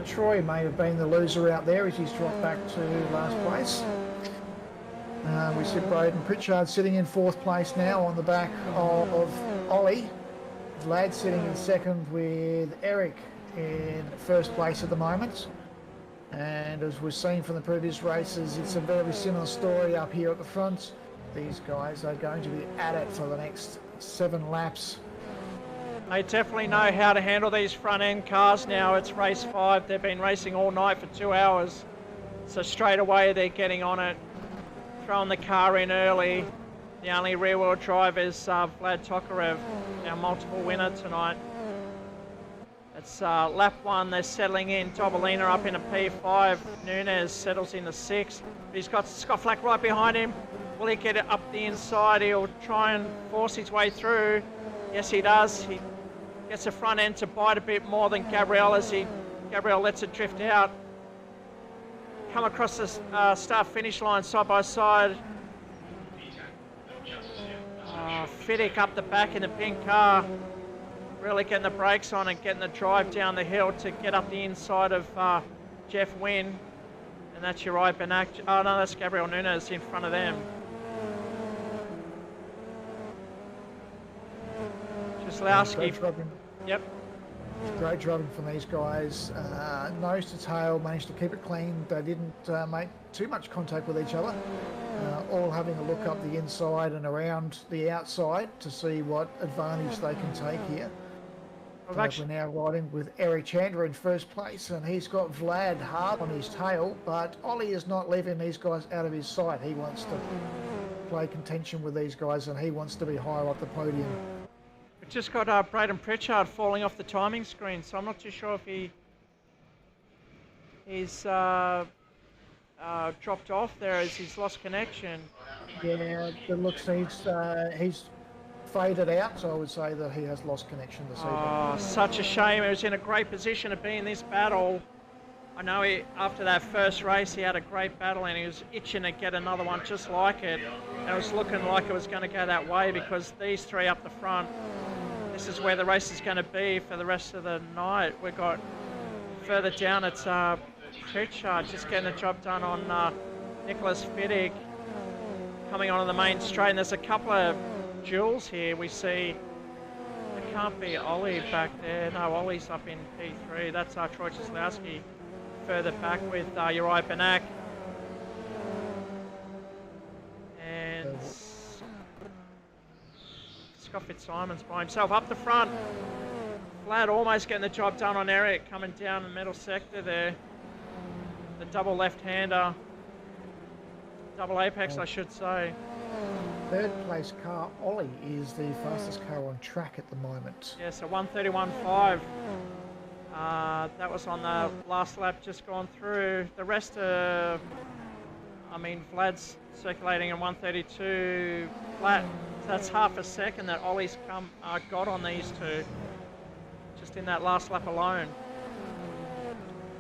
B: Troy may have been the loser out there as he's dropped back to last place. We see Braden Pritchard sitting in 4th place now on the back of Ollie. Vlad sitting in second with Eric in 1st place at the moment. And as we've seen from the previous races, it's a very similar story up here at the front. These guys are going to be at it for the next 7 laps.
A: They definitely know how to handle these front end cars now. It's race 5. They've been racing all night for 2 hours. So straight away they're getting on it, throwing the car in early. The only rear wheel drive is Vlad Tokarev, our multiple winner tonight. It's lap 1, they're settling in. Dobolina up in a P5. Nunez settles in the 6th. He's got Scott Flack right behind him. Will he get it up the inside? He'll try and force his way through. Yes, he does. He gets the front end to bite a bit more than Gabriel as Gabriel lets it drift out. Come across the start-finish line side by side. Fiddick up the back in the pink car. Really getting the brakes on and getting the drive down the hill to get up the inside of Jeff Wynn. And that's Uri Benak. Oh no, that's Gabriel Nunez in front of them. Jaslowski. Yep.
B: Great driving from these guys. Nose to tail, managed to keep it clean. They didn't make too much contact with each other. All having a look up the inside and around the outside to see what advantage they can take here. We're now riding with Eric Chandler in first place, and he's got Vlad hard on his tail, but Ollie is not leaving these guys out of his sight. He wants to play contention with these guys, and he wants to be higher up the podium.
A: We've just got Braden Pritchard falling off the timing screen, so I'm not too sure if he's dropped off there as he's lost connection.
B: Yeah, it looks he's faded out, so I would say that he has lost connection this evening.
A: Oh, such a shame. He was in a great position to be in this battle. I know after that first race he had a great battle and he was itching to get another one just like it. And it was looking like it was going to go that way because these 3 up the front, this is where the race is going to be for the rest of the night. We've got further down, it's Pritchard just getting the job done on Nicholas Fiddick coming onto the main straight. And there's a couple of duels here. We see, it can't be Ollie back there. No, Ollie's up in P3. That's Troy Jaslowski further back with Uri Benak. And Scott Fitzsimon's by himself up the front. Vlad almost getting the job done on Eric coming down the middle sector there. The double left-hander. Double apex, I should say.
B: Third place car, Ollie, is the fastest car on track at the moment.
A: Yeah, so 1:31.5. That was on the last lap just gone through. The rest of, Vlad's circulating in 1:32 flat. So that's half a second that Ollie's got on these two, just in that last lap alone.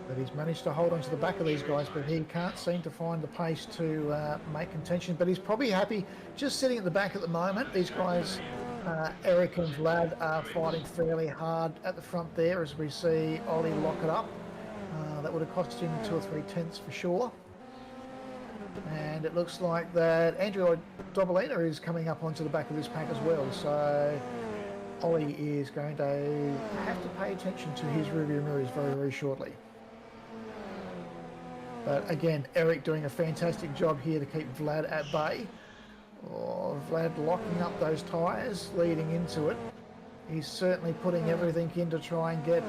B: But he's managed to hold on to the back of these guys, but he can't seem to find the pace to make contention. But he's probably happy just sitting at the back at the moment. These guys, Eric and Vlad, are fighting fairly hard at the front there as we see Ollie lock it up. That would have cost him 2 or 3 tenths for sure. And it looks like that Andrew Dobolina is coming up onto the back of this pack as well. So Ollie is going to have to pay attention to his rearview mirrors very, very shortly. But again, Eric doing a fantastic job here to keep Vlad at bay. Oh, Vlad locking up those tyres leading into it. He's certainly putting everything in to try and get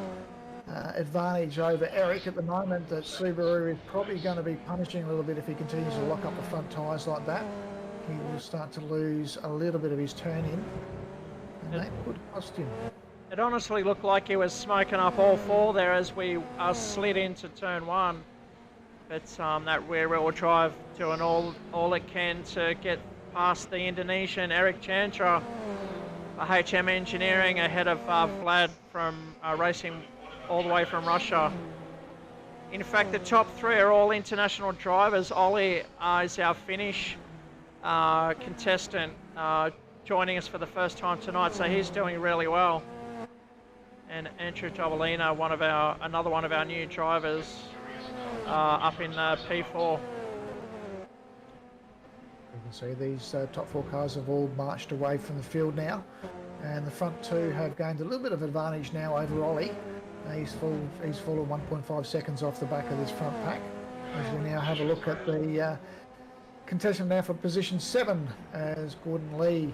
B: advantage over Eric. At the moment, that Subaru is probably going to be punishing a little bit if he continues to lock up the front tyres like that. He will start to lose a little bit of his turn in, and that could cost him.
A: It honestly looked like he was smoking up all 4 there as we slid into turn 1. But that rear wheel drive doing all it can to get past the Indonesian Eric Chandra, HM Engineering, ahead of Vlad from racing all the way from Russia. In fact, the top 3 are all international drivers. Ollie is our Finnish contestant, joining us for the first time tonight, so he's doing really well. And Andrew Dobolina, another one of our new drivers, up in P4.
B: You can see these top 4 cars have all marched away from the field now, and the front 2 have gained a little bit of advantage now over Ollie. He's full of 1.5 seconds off the back of this front pack. As we now have a look at the contestant now for position 7, as Gordon Lee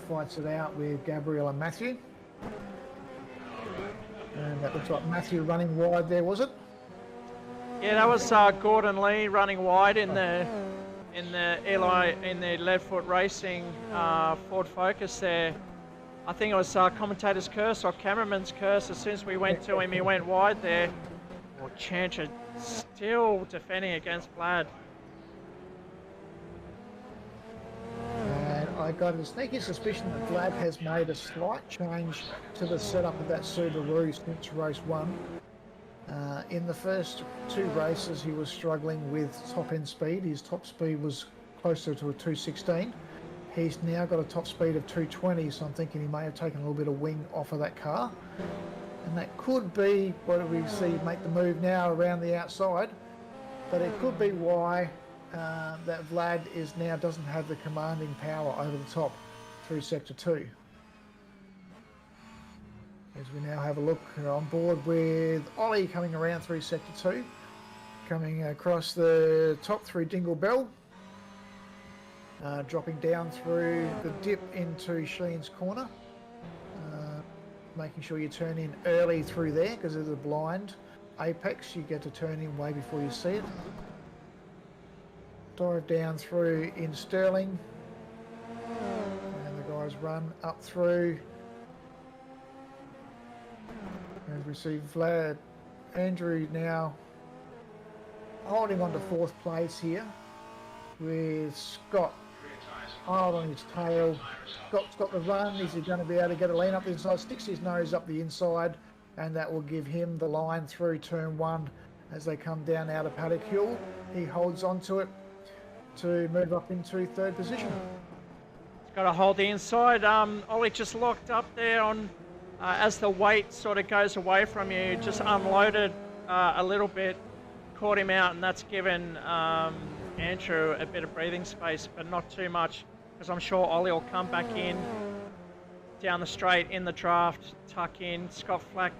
B: fights it out with Gabriel and Matthew. And that looks like Matthew running wide there, was it?
A: Yeah, that was Gordon Lee running wide in the Leadfoot Racing Ford Focus there. I think it was commentator's curse or cameraman's curse. As soon as we went to him, he went wide there. Well, Chancher still defending against Vlad.
B: And I got a sneaky suspicion that Vlad has made a slight change to the setup of that Subaru since race 1. In the first 2 races, he was struggling with top-end speed. His top speed was closer to a 216. He's now got a top speed of 220, so I'm thinking he may have taken a little bit of wing off of that car. And that could be what we see make the move now around the outside. But it could be why that Vlad doesn't have the commanding power over the top through Sector 2. As we now have a look on board with Ollie coming around through Sector 2. Coming across the top through Dingle Bell. Dropping down through the dip into Sheen's Corner. Making sure you turn in early through there because there's a blind apex. You get to turn in way before you see it. Dive down through in Sterling. And the guys run up through. As we see Vlad, Andrew now holding on to 4th place here with Scott hard on his tail. Scott's got the run. Is he going to be able to get a lean up the inside? Sticks his nose up the inside, and that will give him the line through turn 1 as they come down out of Paddock Hill. He holds on to it to move up into 3rd position.
A: He's got to hold the inside. Ollie just locked up there on as the weight sort of goes away from you, just unloaded a little bit, caught him out, and that's given Andrew a bit of breathing space, but not too much, because I'm sure Ollie will come back in down the straight in the draft, tuck in. Scott Flack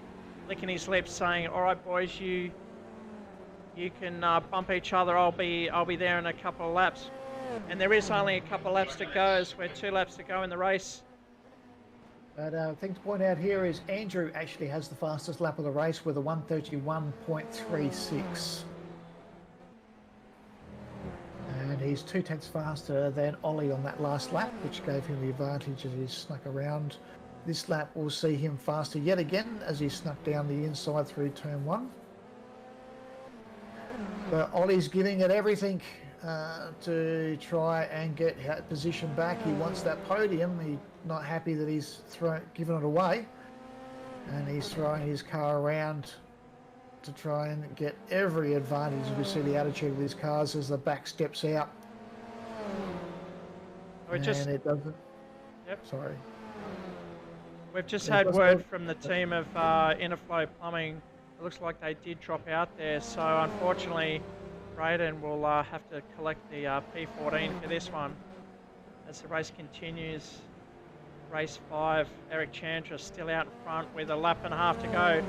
A: licking his lips, saying, "All right, boys, you can bump each other. I'll be there in a couple of laps." And there is only a couple of laps to go, as we're 2 laps to go in the race.
B: But thing to point out here is Andrew actually has the fastest lap of the race with a 1:31.36. And he's 2/10 faster than Ollie on that last lap, which gave him the advantage as he snuck around. This lap will see him faster yet again as he snuck down the inside through turn 1. But Ollie's giving it everything to try and get position back. He wants that podium. He's not happy that he's given it away. And he's throwing his car around to try and get every advantage. We see the attitude of these cars as the back steps out. And it doesn't.
A: Yep.
B: Sorry.
A: We've just had word from the team of Interflow Plumbing. It looks like they did drop out there, so unfortunately Braden will have to collect the P14 for this one as the race continues. Race 5, Eric Chandra still out in front with a lap and a half to go.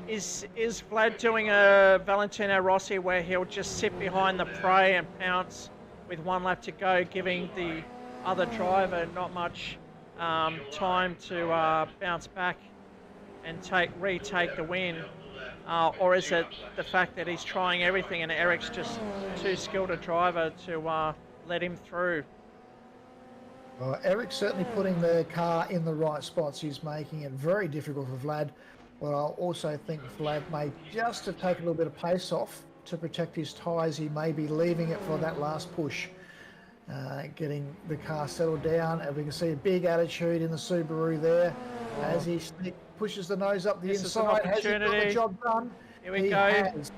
A: Is Vlad doing a Valentino Rossi where he'll just sit behind the prey and pounce with 1 lap to go, giving the other driver not much time to bounce back and retake the win? Or is it the fact that he's trying everything and Eric's just too skilled a driver to let him through?
B: Eric's certainly putting the car in the right spots. He's making it very difficult for Vlad. But I also think Vlad may just have taken a little bit of pace off to protect his tyres. He may be leaving it for that last push, getting the car settled down. And we can see a big attitude in the Subaru there as he pushes the nose up the inside. Has he got the job done?
A: Here we go.
B: Has.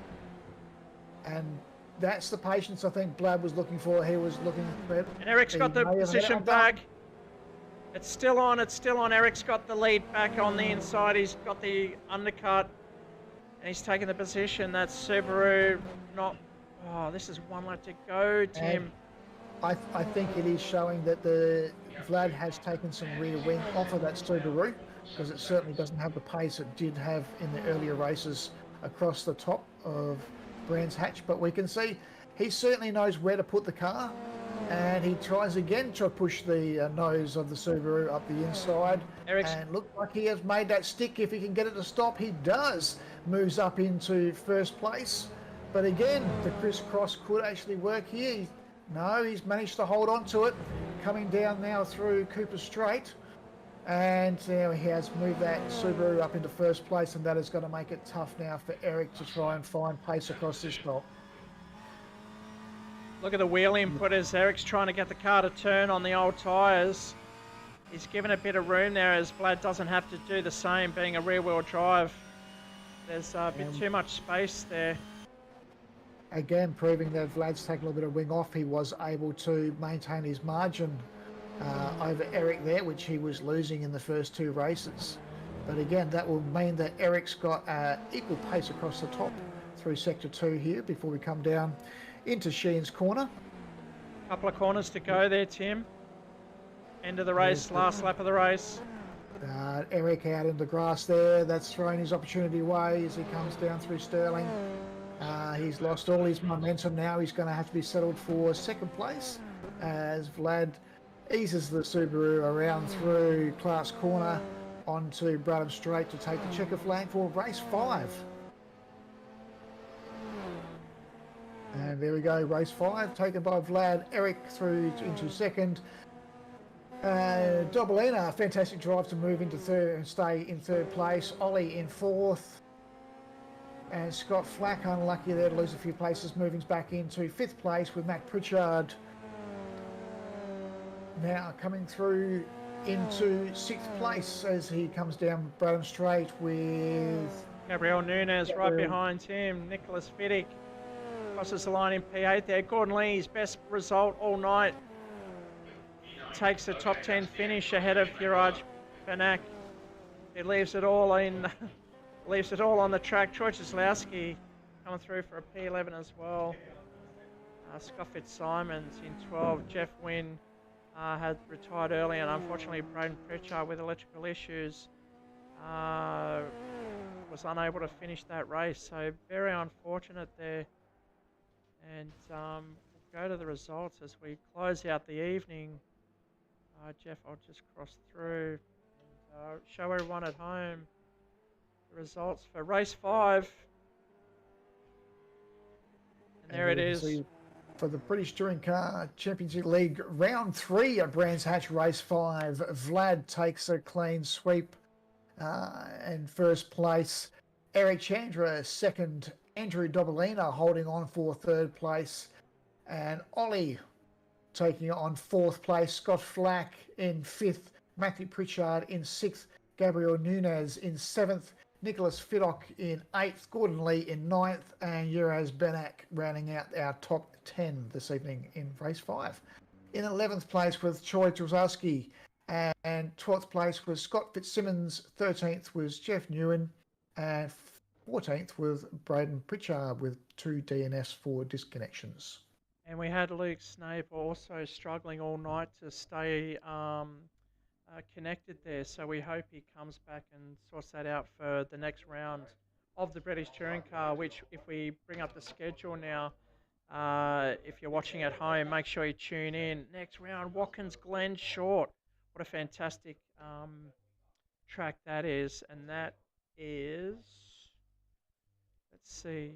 B: And that's the patience I think Vlad was looking for. He was looking for it.
A: And Eric's got the position back. It's still on, Eric's got the lead back on the inside. He's got the undercut and he's taking the position. That's Subaru this is 1 lap to go, Tim.
B: I think it is showing that the Vlad has taken some rear wing off of that Subaru. because it certainly doesn't have the pace it did have in the earlier races across the top of Brands Hatch. But we can see he certainly knows where to put the car, and he tries again to push the nose of the Subaru up the inside. And looked like he has made that stick. If he can get it to stop, he does. Moves up into first place. But again, the crisscross could actually work here. No, he's managed to hold on to it. Coming down now through Cooper Straight. And now he has moved that Subaru up into first place, and that is going to make it tough now for Eric to try and find pace across this top.
A: Look at the wheel input as Eric's trying to get the car to turn on the old tyres. He's given a bit of room there as Vlad doesn't have to do the same, being a rear-wheel drive. There's a bit too much space there.
B: Again, proving that Vlad's taken a little bit of wing off. He was able to maintain his margin over Eric there, which he was losing in the first two races. But again, that will mean that Eric's got equal pace across the top through Sector 2 here before we come down into Sheen's corner.
A: Couple of corners to go there, Tim. End of the race, last lap of the race.
B: Eric out in the grass there. That's thrown his opportunity away as he comes down through Stirling. He's lost all his momentum now. He's going to have to be settled for second place as Vlad eases the Subaru around through Clark's Corner onto Bradham Straight to take the checker flag for race 5. And there we go, race 5 taken by Vlad. Eric through into second. Dobalina, fantastic drive to move into third and stay in third place. Ollie in fourth. And Scott Flack, unlucky there to lose a few places, moving back into fifth place with Matt Pritchard. Now coming through into sixth place as he comes down Bradham Straight with
A: Gabriel Nunes right behind him. Nicholas Fiddick crosses the line in P8 there. Gordon Lee's best result all night. Takes a top 10 finish ahead of Juraj Benak. He leaves it all in, leaves it all on the track. Troy Kozlowski coming through for a P11 as well. Scott Fitzsimons in 12. Jeff Wynn had retired early, and unfortunately Braden Pritchard with electrical issues was unable to finish that race. So very unfortunate there. And we'll go to the results as we close out the evening. Jeff, I'll just cross through and show everyone at home the results for race 5. And there it is.
B: For the British Touring Car Championship League, round 3 at Brands Hatch, race 5. Vlad takes a clean sweep in first place. Eric Chandra second. Andrew Dobalina holding on for third place. And Ollie taking on fourth place. Scott Flack in fifth. Matthew Pritchard in sixth. Gabriel Nunes in seventh. Nicholas Fiddock in 8th, Gordon Lee in 9th, and Juraj Benak rounding out our top 10 this evening in race 5. In 11th place was Troy Kozlowski, and 12th place was Scott Fitzsimmons, 13th was Jeff Newen, and 14th was Braden Pritchard with 2 DNFs for disconnections.
A: And we had Luke Snape also struggling all night to stay connected there, so we hope he comes back and sorts that out for the next round of the British Touring Car, which, if we bring up the schedule now, if you're watching at home, make sure you tune in. Next round, Watkins Glen Short. What a fantastic track that is, and that is, let's see.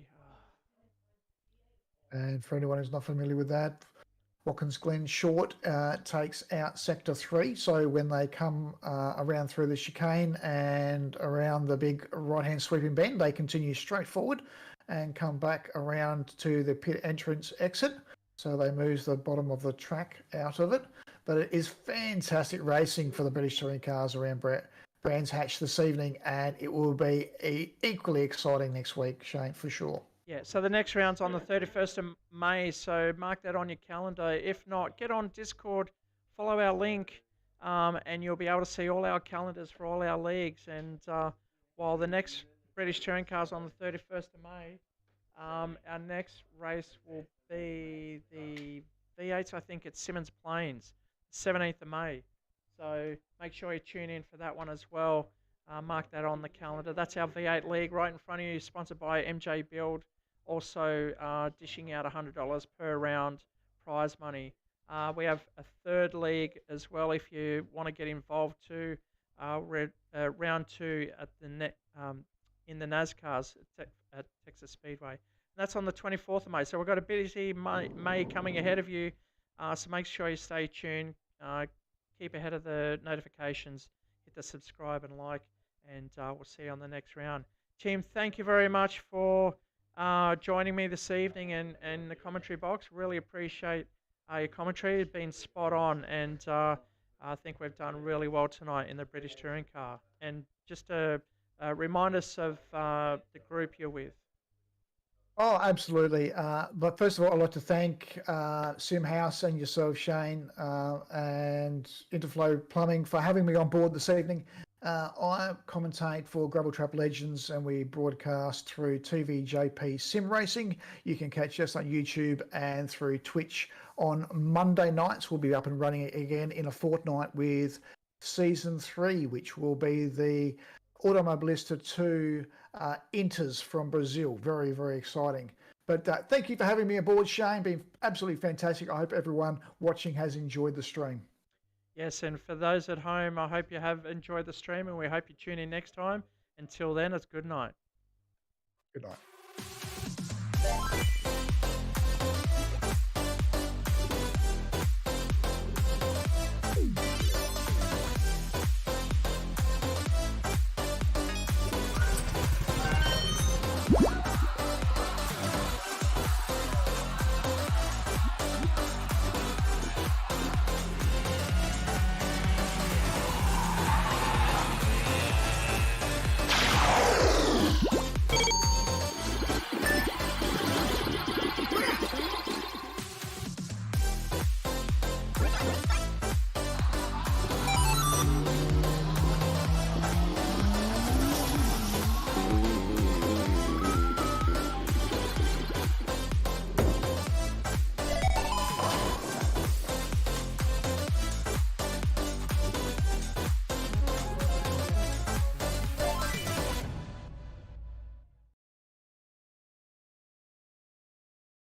B: And for anyone who's not familiar with that, Watkins Glen Short takes out Sector 3. So when they come around through the chicane and around the big right-hand sweeping bend, they continue straight forward and come back around to the pit entrance exit. So they move the bottom of the track out of it. But it is fantastic racing for the British Touring Cars around Brands Hatch this evening, and it will be equally exciting next week, Shane, for sure.
A: Yeah, so the next round's on the 31st of May, so mark that on your calendar. If not, get on Discord, follow our link, and you'll be able to see all our calendars for all our leagues. And while the next British Touring Car's on the 31st of May, our next race will be the V8s, I think it's Simmons Plains, 17th of May. So make sure you tune in for that one as well. mark that on the calendar. That's our V8 League right in front of you, sponsored by MJ Build. Also dishing out $100 per round prize money. We have a third league as well if you want to get involved too. We're round 2 at the in the NASCARs at Texas Speedway. And that's on the 24th of May. So we've got a busy May coming ahead of you. So make sure you stay tuned. Keep ahead of the notifications. Hit the subscribe and like. And we'll see you on the next round. Tim, thank you very much for joining me this evening and the commentary box. Really appreciate your commentary. It's been spot on, and I think we've done really well tonight in the British Touring Car. And just remind us of the group you're with.
B: Oh, absolutely. But first of all, I'd like to thank SimHaus and yourself, Shane, and Interflow Plumbing for having me on board this evening. I commentate for Gravel Trap Legends, and we broadcast through TVJP Sim Racing. You can catch us on YouTube and through Twitch on Monday nights. We'll be up and running again in a fortnight with Season 3, which will be the Automobilista 2 Inters from Brazil. Very, very exciting. But thank you for having me aboard, Shane. Been absolutely fantastic. I hope everyone watching has enjoyed the stream.
A: Yes, and for those at home, I hope you have enjoyed the stream, and we hope you tune in next time. Until then, it's good night.
B: Good night.